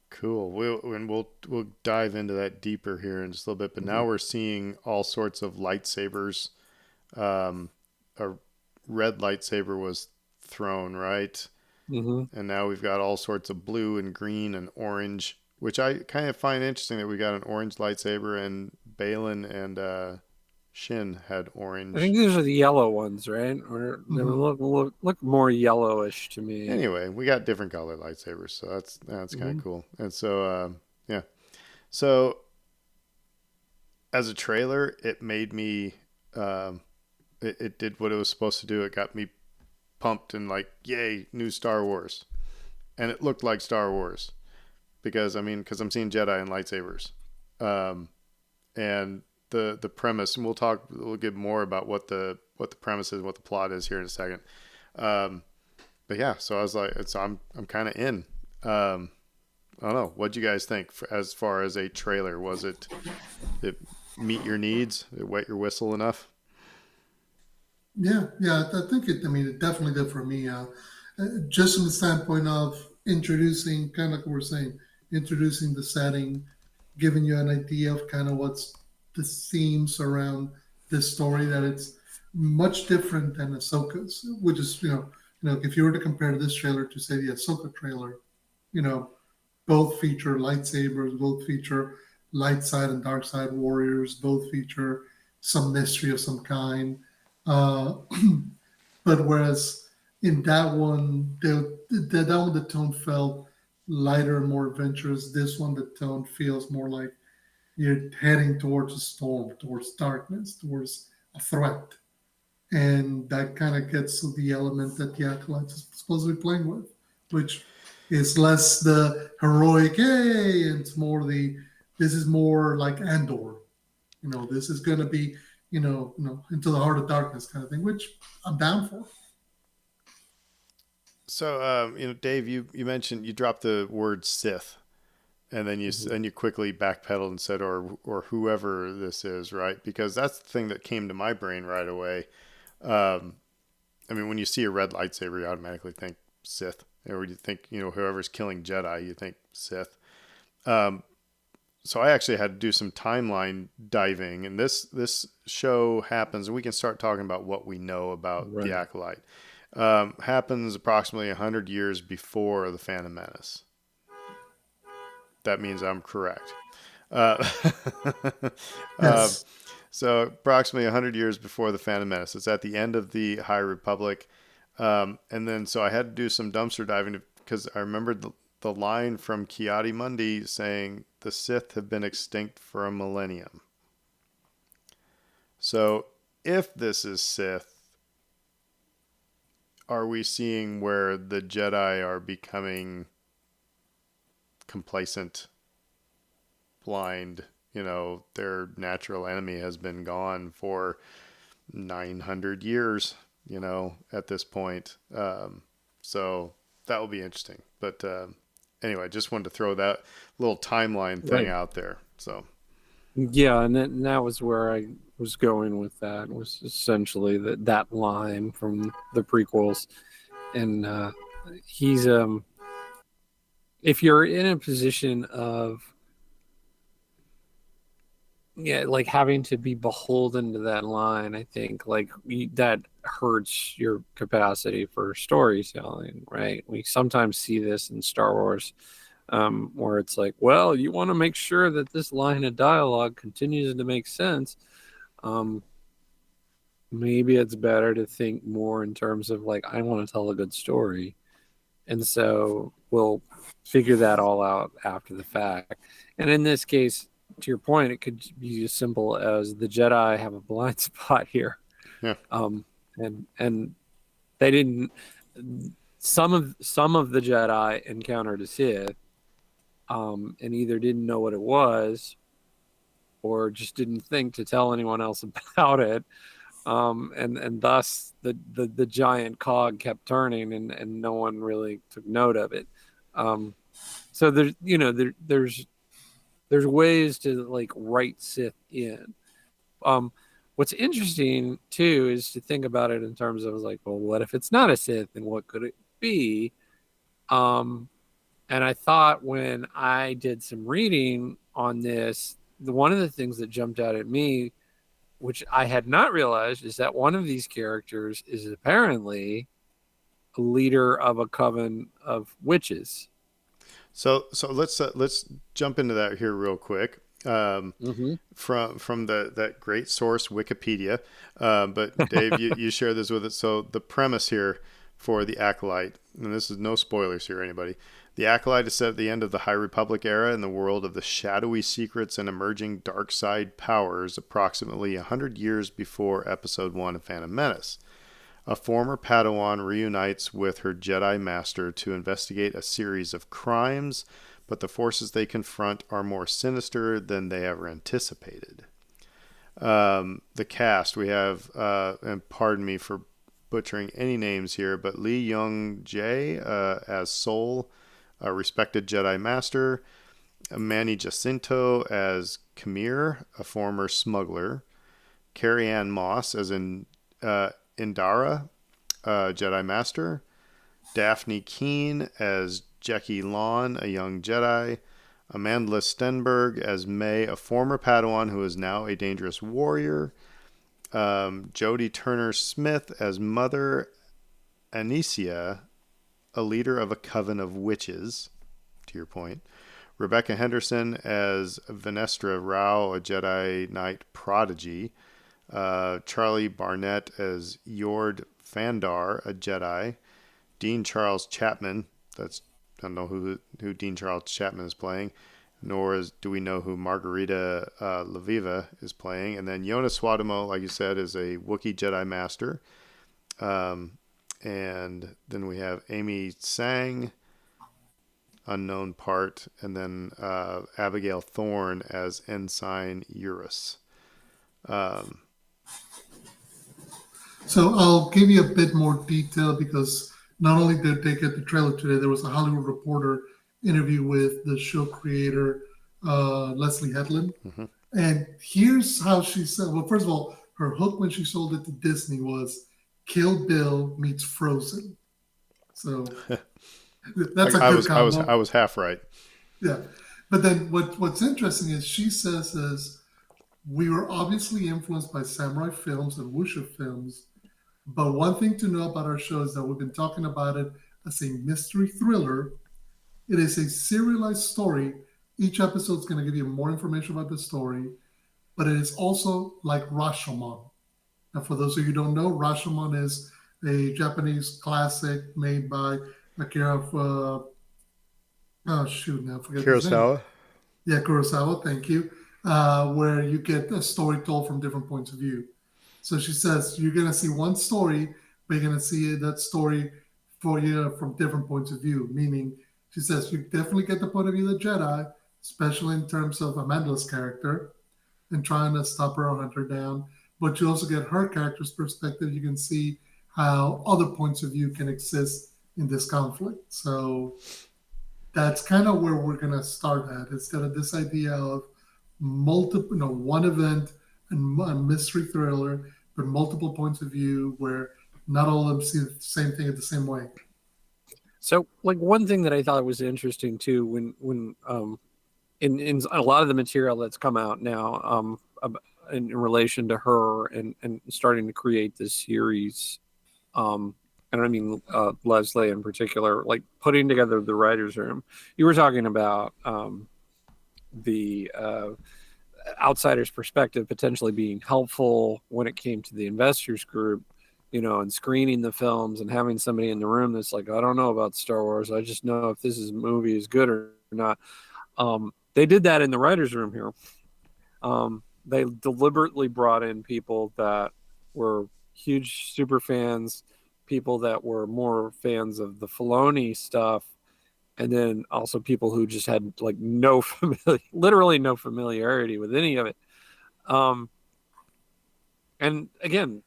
Cool. We'll dive into that deeper here in just a little bit. But now we're seeing all sorts of lightsabers. A red lightsaber was thrown, right? Mm-hmm. And now we've got all sorts of blue and green and orange, which I kind of find interesting that we got an orange lightsaber and Balin and Shin had I think orange. these are the yellow ones, right? Or they Mm-hmm. look more yellowish to me. Anyway, we got different color lightsabers, so that's kind of Mm-hmm. cool. And so yeah, so as a trailer, it made me it did what it was supposed to do. It got me pumped and like, yay, new Star Wars, and it looked like Star Wars because I'm seeing Jedi and lightsabers, and the premise, and we'll get more about what the premise is, what the plot is here in a second. Um, but yeah, so I was like, I'm kind of in. I don't know. What'd you guys think as far as a trailer? Was it meet your needs? It wet your whistle enough? Yeah, yeah, I think it. I mean, it definitely did for me. Just from the standpoint of introducing, kind of like we were saying, introducing the setting, giving you an idea of kind of what's the themes around this story. That it's much different than Ahsoka's, which is if you were to compare this trailer to say the Ahsoka trailer, you know, both feature lightsabers, both feature light side and dark side warriors, both feature some mystery of some kind. Uh, but whereas in that one, that one the tone felt lighter, more adventurous. This one, the tone feels more like you're heading towards a storm, towards darkness, towards a threat, and that kind of gets to the element that the acolyte is supposed to be playing with, which is less the heroic, hey, and it's more the this is more like Andor. This is going to be into the heart of darkness kind of thing, which I'm down for. So Dave, you mentioned you dropped the word Sith, and then Mm-hmm. you quickly backpedaled and said or whoever this is, right? Because that's the thing that came to my brain right away. Um, I mean, when you see a red lightsaber, you automatically think Sith, or you think whoever's killing Jedi, you think Sith. Um, so I actually had to do some timeline diving, and this show happens, and we can start talking about what we know about the Right. Acolyte. Happens approximately 100 years before the Phantom Menace. That means I'm correct. Uh, um, Yes. so approximately 100 years before the Phantom Menace. It's at the end of the High Republic. And then so I had to do some dumpster diving because I remembered the line from Kiadi Mundi saying the Sith have been extinct for a millennium. So if this is Sith, are we seeing where the Jedi are becoming complacent, blind? Their natural enemy has been gone for 900 years, at this point. So that will be interesting. But anyway, just wanted to throw that little timeline thing Right. out there. So, Yeah, and that was where I was going with that. Was essentially that line from the prequels, and he's if you're in a position of, yeah, like having to be beholden to that line, I think like that hurts your capacity for storytelling, right? We sometimes see this in Star Wars, where it's like, well, you want to make sure that this line of dialogue continues to make sense. Um, Maybe it's better to think more in terms of like, I want to tell a good story, and so we'll figure that all out after the fact. And in this case, to your point, it could be as simple as the Jedi have a blind spot here, Yeah. And they didn't. Some of the Jedi encountered a Sith, and either didn't know what it was, or just didn't think to tell anyone else about it. And thus the giant cog kept turning, and no one really took note of it. So there's there's ways to like write Sith in. Um, what's interesting too is to think about it in terms of like, well, what if it's not a Sith, and what could it be? Um, and I thought when I did some reading on this, one of the things that jumped out at me, which I had not realized, is that one of these characters is apparently a leader of a coven of witches. So let's jump into that here real quick. Mm-hmm. From that great source Wikipedia, but Dave, you share this with us. So the premise here for the Acolyte, and this is no spoilers here, anybody. The Acolyte is set at the end of the High Republic era in the world of the shadowy secrets and emerging dark side powers, approximately 100 years before Episode 1 of Phantom Menace. A former Padawan reunites with her Jedi Master to investigate a series of crimes, but the forces they confront are more sinister than they ever anticipated. The cast, we have, and pardon me for butchering any names here, but Lee Young Jae as Sol, a respected Jedi Master, Manny Jacinto as Khmer, a former smuggler, Carrie Ann Moss as Indara, Jedi Master, Daphne Keene as Jackie Lawn, a young Jedi, Amanda Stenberg as May, a former Padawan who is now a dangerous warrior, Jodie Turner Smith as Mother Anicia, a leader of a coven of witches, to your point, Rebecca Henderson as Venestra Rao, a Jedi Knight prodigy, Charlie Barnett as Yord Fandar, a Jedi, Dean Charles Chapman, that's I don't know who Dean Charles Chapman is playing, nor do we know who Margarita Laviva is playing. And then Jonas Swadamo, like you said, is a Wookiee Jedi Master. And then we have Amy Sang, unknown part, and then Abigail Thorne as Ensign Eurus. So I'll give you a bit more detail because not only did they get the trailer today, there was a Hollywood Reporter interview with the show creator, Leslie Headland. Mm-hmm. And here's how she said, well, first of all, her hook when she sold it to Disney was Kill Bill meets Frozen. So that's a good combo. I was half right. Yeah. But then what's interesting is she says is we were obviously influenced by samurai films and wuxia films. But one thing to know about our show is that we've been talking about it as a mystery thriller. It is a serialized story. Each episode is going to give you more information about the story, but it is also like Rashomon. Now, for those of you who don't know, Rashomon is a Japanese classic made by Akira. Oh shoot! Now I forget his name. Kurosawa. Yeah, Kurosawa. Thank you. Where you get a story told from different points of view. So she says you're going to see one story, but you're going to see that story for you from different points of view. Meaning, she says you definitely get the point of view of the Jedi, especially in terms of Amanda's character and trying to stop her or hunt her down. But you also get her character's perspective. You can see how other points of view can exist in this conflict. So that's kind of where we're going to start at. Instead of this idea of multiple, one event and a mystery thriller, but multiple points of view where not all of them see the same thing in the same way. So, like one thing that I thought was interesting too, when in a lot of the material that's come out now, in relation to her and starting to create this series, um, and I mean Leslie in particular, like putting together the writers' room. You were talking about the outsider's perspective potentially being helpful when it came to the investors group, and screening the films and having somebody in the room that's like, I don't know about Star Wars. I just know if movie is good or not. They did that in the writers' room here. They deliberately brought in people that were huge super fans, people that were more fans of the Filoni stuff, and then also people who just had like literally no familiarity with any of it. Um, and again,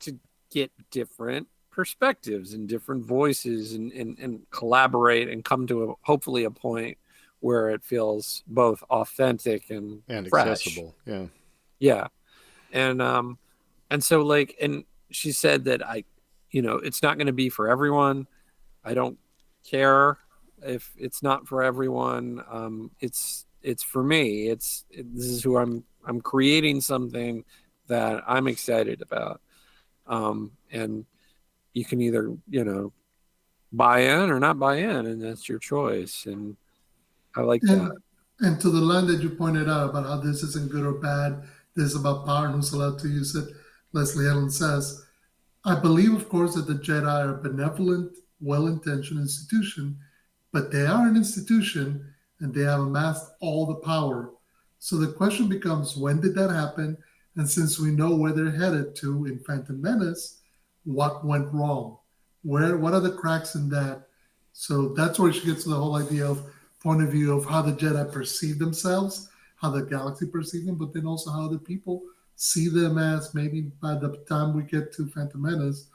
to get different perspectives and different voices and collaborate and come to hopefully a point where it feels both authentic and fresh. accessible. Yeah. Yeah. And so like, and she said that it's not going to be for everyone. I don't care if it's not for everyone. It's for me. This is who I'm creating something that I'm excited about. And you can either, buy in or not buy in, and that's your choice. And I like that. And to the line that you pointed out about how this isn't good or bad, this is about power and who's allowed to use it, Leslie Ellen says, I believe, of course, that the Jedi are a benevolent, well intentioned institution, but they are an institution and they have amassed all the power. So the question becomes, when did that happen? And since we know where they're headed to in Phantom Menace, what went wrong? What are the cracks in that? So that's where she gets to the whole idea of point of view of how the Jedi perceive themselves, how the galaxy perceives them, but then also how the people see them as, maybe by the time we get to Phantom Menace,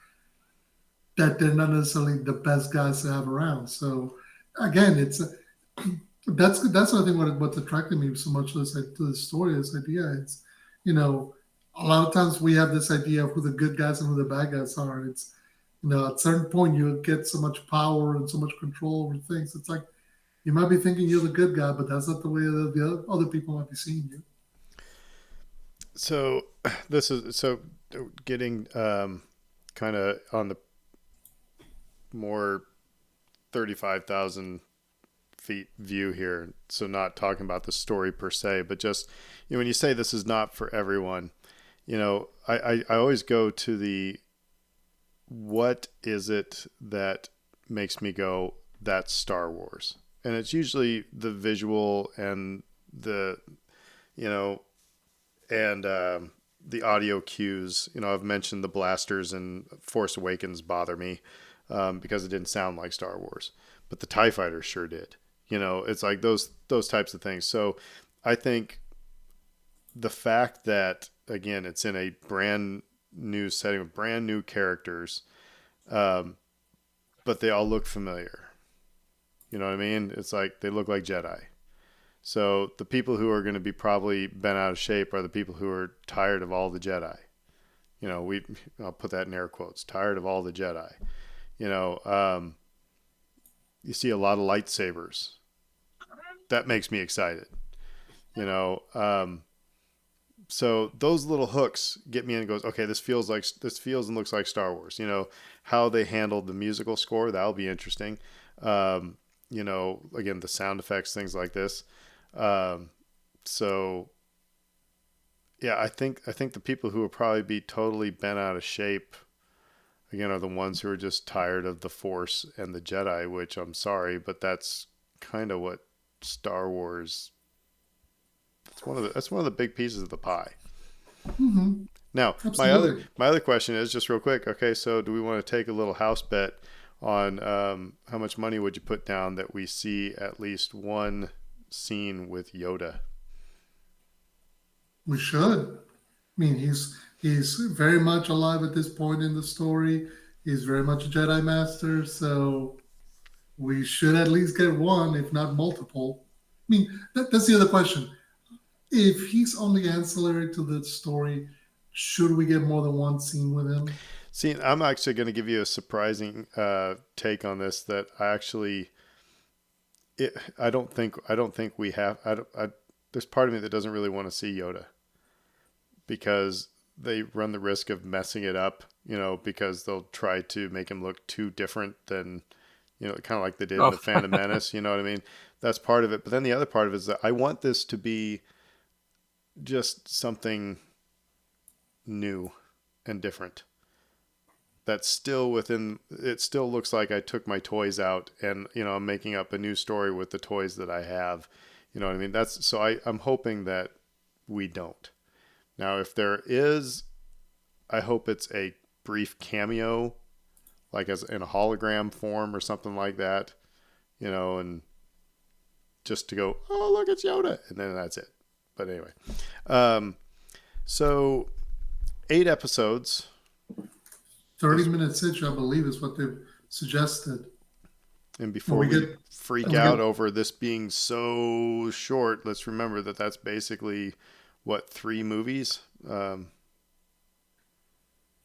that they're not necessarily the best guys to have around. So again, that's I think what's attracted me so much to this story, this idea. It's you know a lot of times we have this idea of who the good guys and who the bad guys are. And it's at a certain point you get so much power and so much control over things. It's like you might be thinking you're the good guy, but that's not the way the other people might be seeing you. So this is getting kind of on the more 35,000 feet view here. So not talking about the story per se, but just when you say this is not for everyone, I always go to the what is it that makes me go, that's Star Wars, and it's usually the visual and the you know and the audio cues. I've mentioned the blasters and Force Awakens bother me because it didn't sound like Star Wars, but the TIE Fighter sure did. It's like those types of things. So I think the fact that, again, it's in a brand new setting with brand new characters, but they all look familiar. You know what I mean? It's like they look like Jedi. So the people who are going to be probably bent out of shape are the people who are tired of all the Jedi. I'll put that in air quotes, tired of all the Jedi. You see a lot of lightsabers. That makes me excited. You know, so those little hooks get me in and goes, okay, this feels and looks like Star Wars. How they handled the musical score, that'll be interesting. Again, the sound effects, things like this. So yeah, I think the people who will probably be totally bent out of shape, again, are the ones who are just tired of the Force and the Jedi, which I'm sorry, but that's kind of what Star Wars. That's one of the big pieces of the pie. Mm-hmm. Now, Absolutely. my other question is just real quick. Okay, so do we want to take a little house bet on how much money would you put down that we see at least one scene with Yoda? We should. I mean, he's very much alive at this point in the story. He's very much a Jedi Master, so we should at least get one, if not multiple. I mean, that's the other question. If he's only ancillary to the story, should we get more than one scene with him? See, I'm actually going to give you a surprising take on this. That I don't think we have. There's part of me that doesn't really want to see Yoda because they run the risk of messing it up. Because they'll try to make him look too different than kind of like they did in Oh, the Phantom Menace. You know what I mean? That's part of it. But then the other part of it is that I want this to be just something new and different. That's still within. It still looks like I took my toys out and I'm making up a new story with the toys that I have. You know what I mean? That's so I'm hoping that we don't. Now, if there is, I hope it's a brief cameo, like as in a hologram form or something like that. And just to go, oh look, it's Yoda, and then that's it. But anyway, um, so 8 episodes. 30 minutes each, I believe, is what they've suggested. And before we freak out over this being so short, let's remember that that's basically what 3 movies. And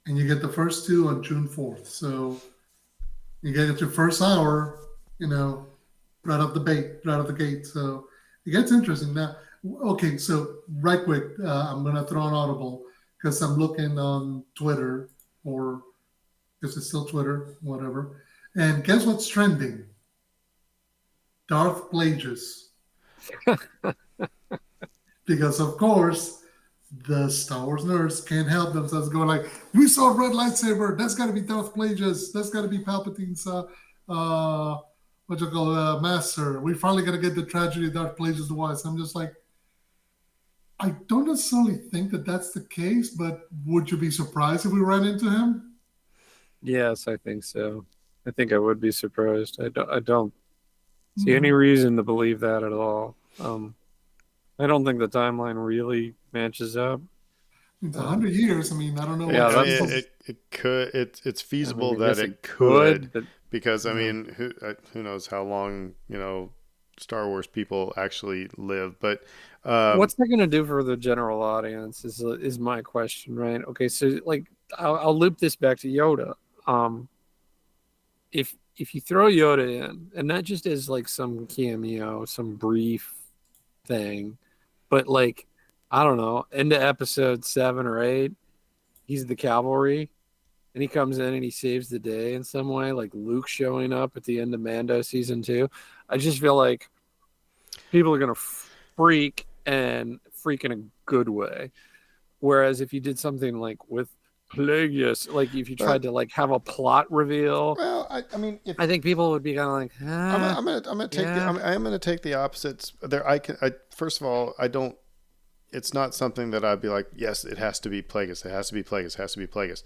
you get the first 2 on June 4th, so you get your first hour, right off the gate. So it gets interesting now. Okay, so right quick, I'm gonna throw an audible because I'm looking on Twitter, or because it's still Twitter, whatever. And guess what's trending? Darth Plagueis. Because of course the Star Wars nerds can't help themselves going like, we saw a red lightsaber. That's got to be Darth Plagueis. That's got to be Palpatine's what you call master. We finally got to get the tragedy of Darth Plagueis the Wise. I'm just like, I don't necessarily think that that's the case, but would you be surprised if we ran into him? yes, I think so. I think I would be surprised. I don't see any reason to believe that at all. I don't think the timeline really matches up. It's 100 years. I mean, I don't know Yeah, what. I mean, that's it could. It's I feasible mean, I that guess it it could, but because I mean, who knows how long Star Wars people actually live? But what's that going to do for the general audience is my question, right? Okay, so like I'll loop this back to Yoda. Um, if you throw Yoda in, and not just as like some cameo, some brief thing, but like I don't know, into episode 7 or 8, he's the cavalry, and he comes in and he saves the day in some way, like Luke showing up at the end of Mando season 2. I just feel like people are gonna freak in a good way. Whereas if you did something like with Plagueis, like if you tried but to like have a plot reveal, well, I mean, if I think people would be kind of like, I'm gonna take yeah, I'm gonna take the opposites there. I first of all, I don't. It's not something that I'd be like, yes, it has to be Plagueis. It has to be Plagueis. It has to be Plagueis.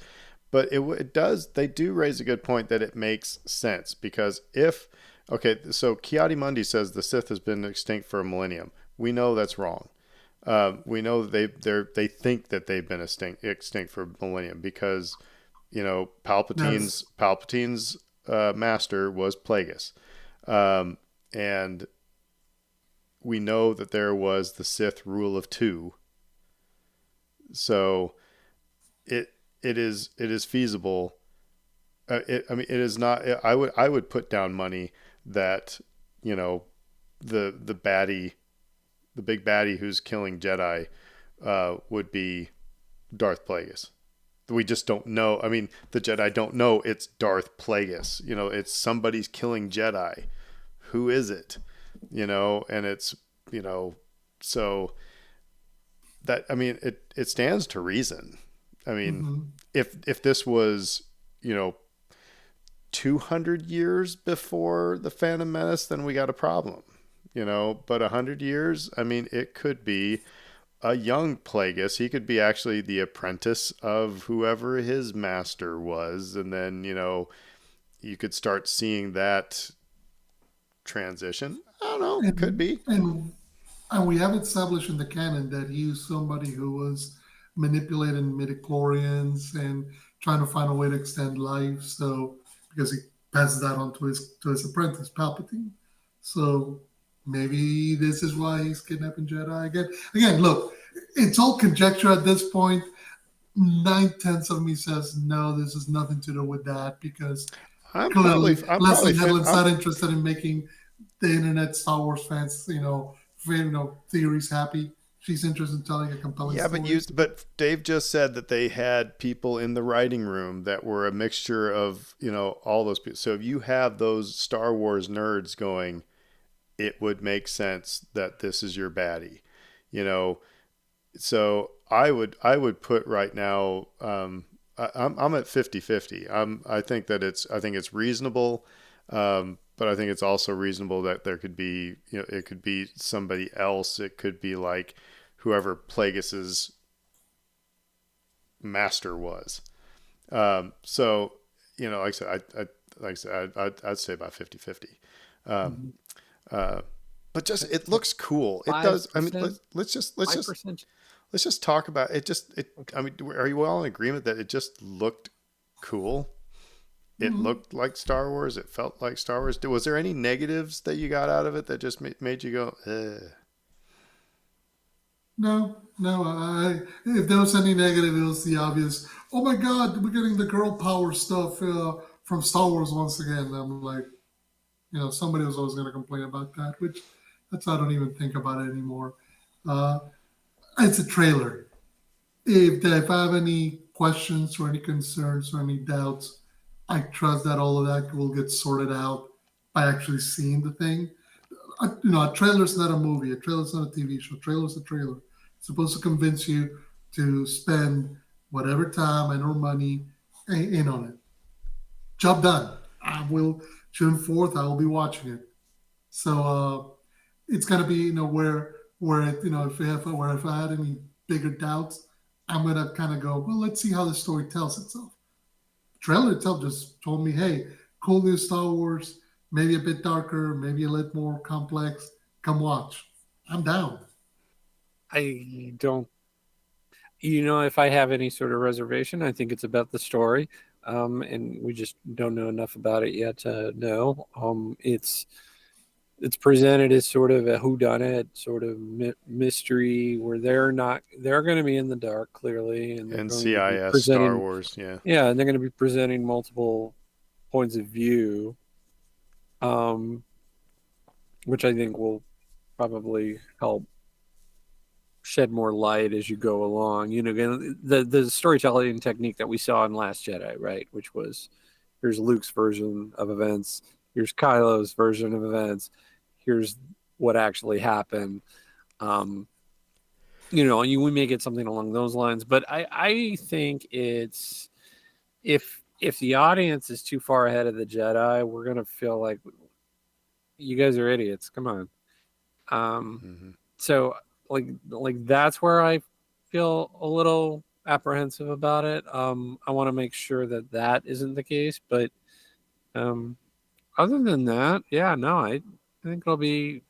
But it does. They do raise a good point that it makes sense because if okay, so Kiadi Mundi says the Sith has been extinct for a millennium. We know that's wrong. We know they think that they've been extinct for a millennium because That's Palpatine's master was Plagueis, and we know that there was the Sith rule of 2. So it is feasible. I mean, it is not. I would put down money that the baddie, the big baddie who's killing Jedi, would be Darth Plagueis. We just don't know. I mean, the Jedi don't know it's Darth Plagueis. It's somebody's killing Jedi. Who is it? And it's so that I mean it stands to reason. I mean, mhm. if this was 200 years before the Phantom Menace, then we got a problem. But 100 years, I mean, it could be a young Plagueis. He could be actually the apprentice of whoever his master was, and then you could start seeing that transition. I don't know, could and be. and and we have established in the canon that he was somebody who was manipulating midichlorians and trying to find a way to extend life. So because he passes that on to his apprentice Palpatine. So maybe this is why he's kidnapping Jedi again. Again, look, it's all conjecture at this point. 9/10 of me says no. This has nothing to do with that because I'm probably clearly I'm probably Leslie fit. Headland's not interested in making the internet Star Wars fans, theories happy. She's interested in telling a compelling Yeah, story. but Dave just said that they had people in the writing room that were a mixture of, all those people. So if you have those Star Wars nerds going, it would make sense that this is your baddie. You know, so I would put right now, I'm at 50-50. I think it's reasonable. But I think it's also reasonable that there could be, it could be somebody else. It could be like whoever Plagueis's master was. So, like I said, I'd say about 50-50. Um, Mhm. uh, but just, it looks cool. It Five does. I mean, percent, let's just, 5%. let's just talk about it. Okay. I mean, are you all in agreement that it just looked cool? It Mm-hmm. looked like Star Wars. It felt like Star Wars. Was there any negatives that you got out of it that just made you go, ugh? No, no. If there was any negative, it was the obvious. Oh my God, we're getting the girl power stuff from Star Wars once again. And I'm like, somebody was always going to complain about that, which that's I don't even think about it anymore. Uh, it's a trailer. If I have any questions or any concerns or any doubts, I trust that all of that will get sorted out by actually seeing the thing. A trailer's not a movie. A trailer's not a TV show. A trailer's a trailer. It's supposed to convince you to spend whatever time and or money in on it. Job done. I will June 4th. I will be watching it. So it's gonna be where it, if I had any bigger doubts, I'm gonna kind of go, well, let's see how the story tells itself. Trailer itself just told me, hey, cool new Star Wars, maybe a bit darker, maybe a little more complex. Come watch. I'm down. I don't, if I have any sort of reservation, I think it's about the story. And we just don't know enough about it yet to know. It's presented as sort of a whodunit sort of mystery where they're going to be in the dark clearly, and they're going to be NCIS Star presenting, Wars. Yeah. yeah, and they're going to be presenting multiple points of view, um, which I think will probably help shed more light as you go along. Again, the storytelling technique that we saw in Last Jedi, right? Which was, here's Luke's version of events, here's Kylo's version of events, here's what actually happened. Um, we may get something along those lines, but I think it's, if the audience is too far ahead of the Jedi, we're gonna feel like you guys are idiots. Come on. Um, Mm-hmm. so like that's where I feel a little apprehensive about it. I want to make sure that that isn't the case, but um, other than that, yeah, no, I think it'll be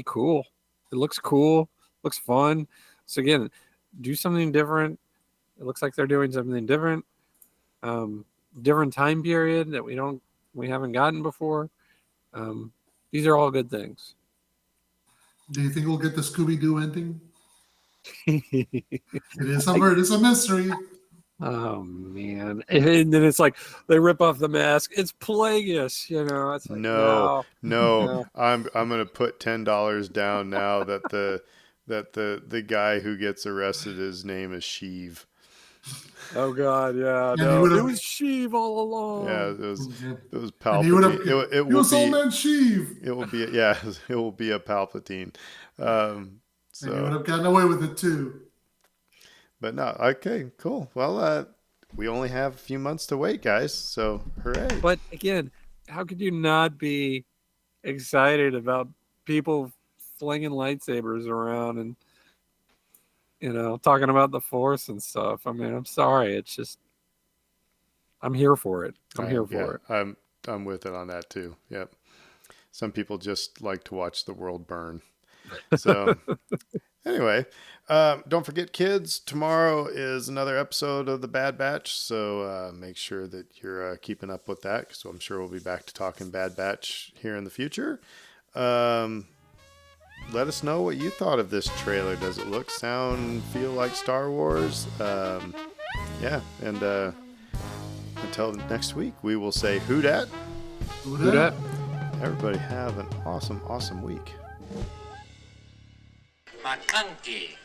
cool. It looks cool, looks fun. So again, do something different. It looks like they're doing something different. Um, Different time period that we haven't gotten before. Um, these are all good things. Do you think we'll get the Scooby Doo ending? It is a I murder. It's a mystery. Oh man! And then it's like they rip off the mask. It's Plagueis, It's like No, no, no. no. I'm gonna put $10 down now that the guy who gets arrested, his name is Sheev. Oh god, yeah, And he no. would It have was Sheev all Yeah, along. it was and he would have Palpatine. It he will was old be man Sheev. it will be yeah it will be a Palpatine. Um, And he would so, have gotten away with it too. but no, okay, cool. Well, we only have a few months to wait, guys. So hooray! But again, how could you not be excited about people flinging lightsabers around and talking about the Force and stuff? I mean, I'm sorry. It's just I'm here for it. I'm here Yeah, for I'm with it on that too. Yep. Some people just like to watch the world burn. So it. anyway, don't forget, kids. Tomorrow is another episode of the Bad Batch, so make sure that you're keeping up with that. So I'm sure we'll be back to talking Bad Batch here in the future. Um, Let us know what you thought of this trailer. Does it look, sound, feel like Star Wars? Yeah, and until next week, we will say who dat. Who dat? Everybody have an awesome week. McConkey.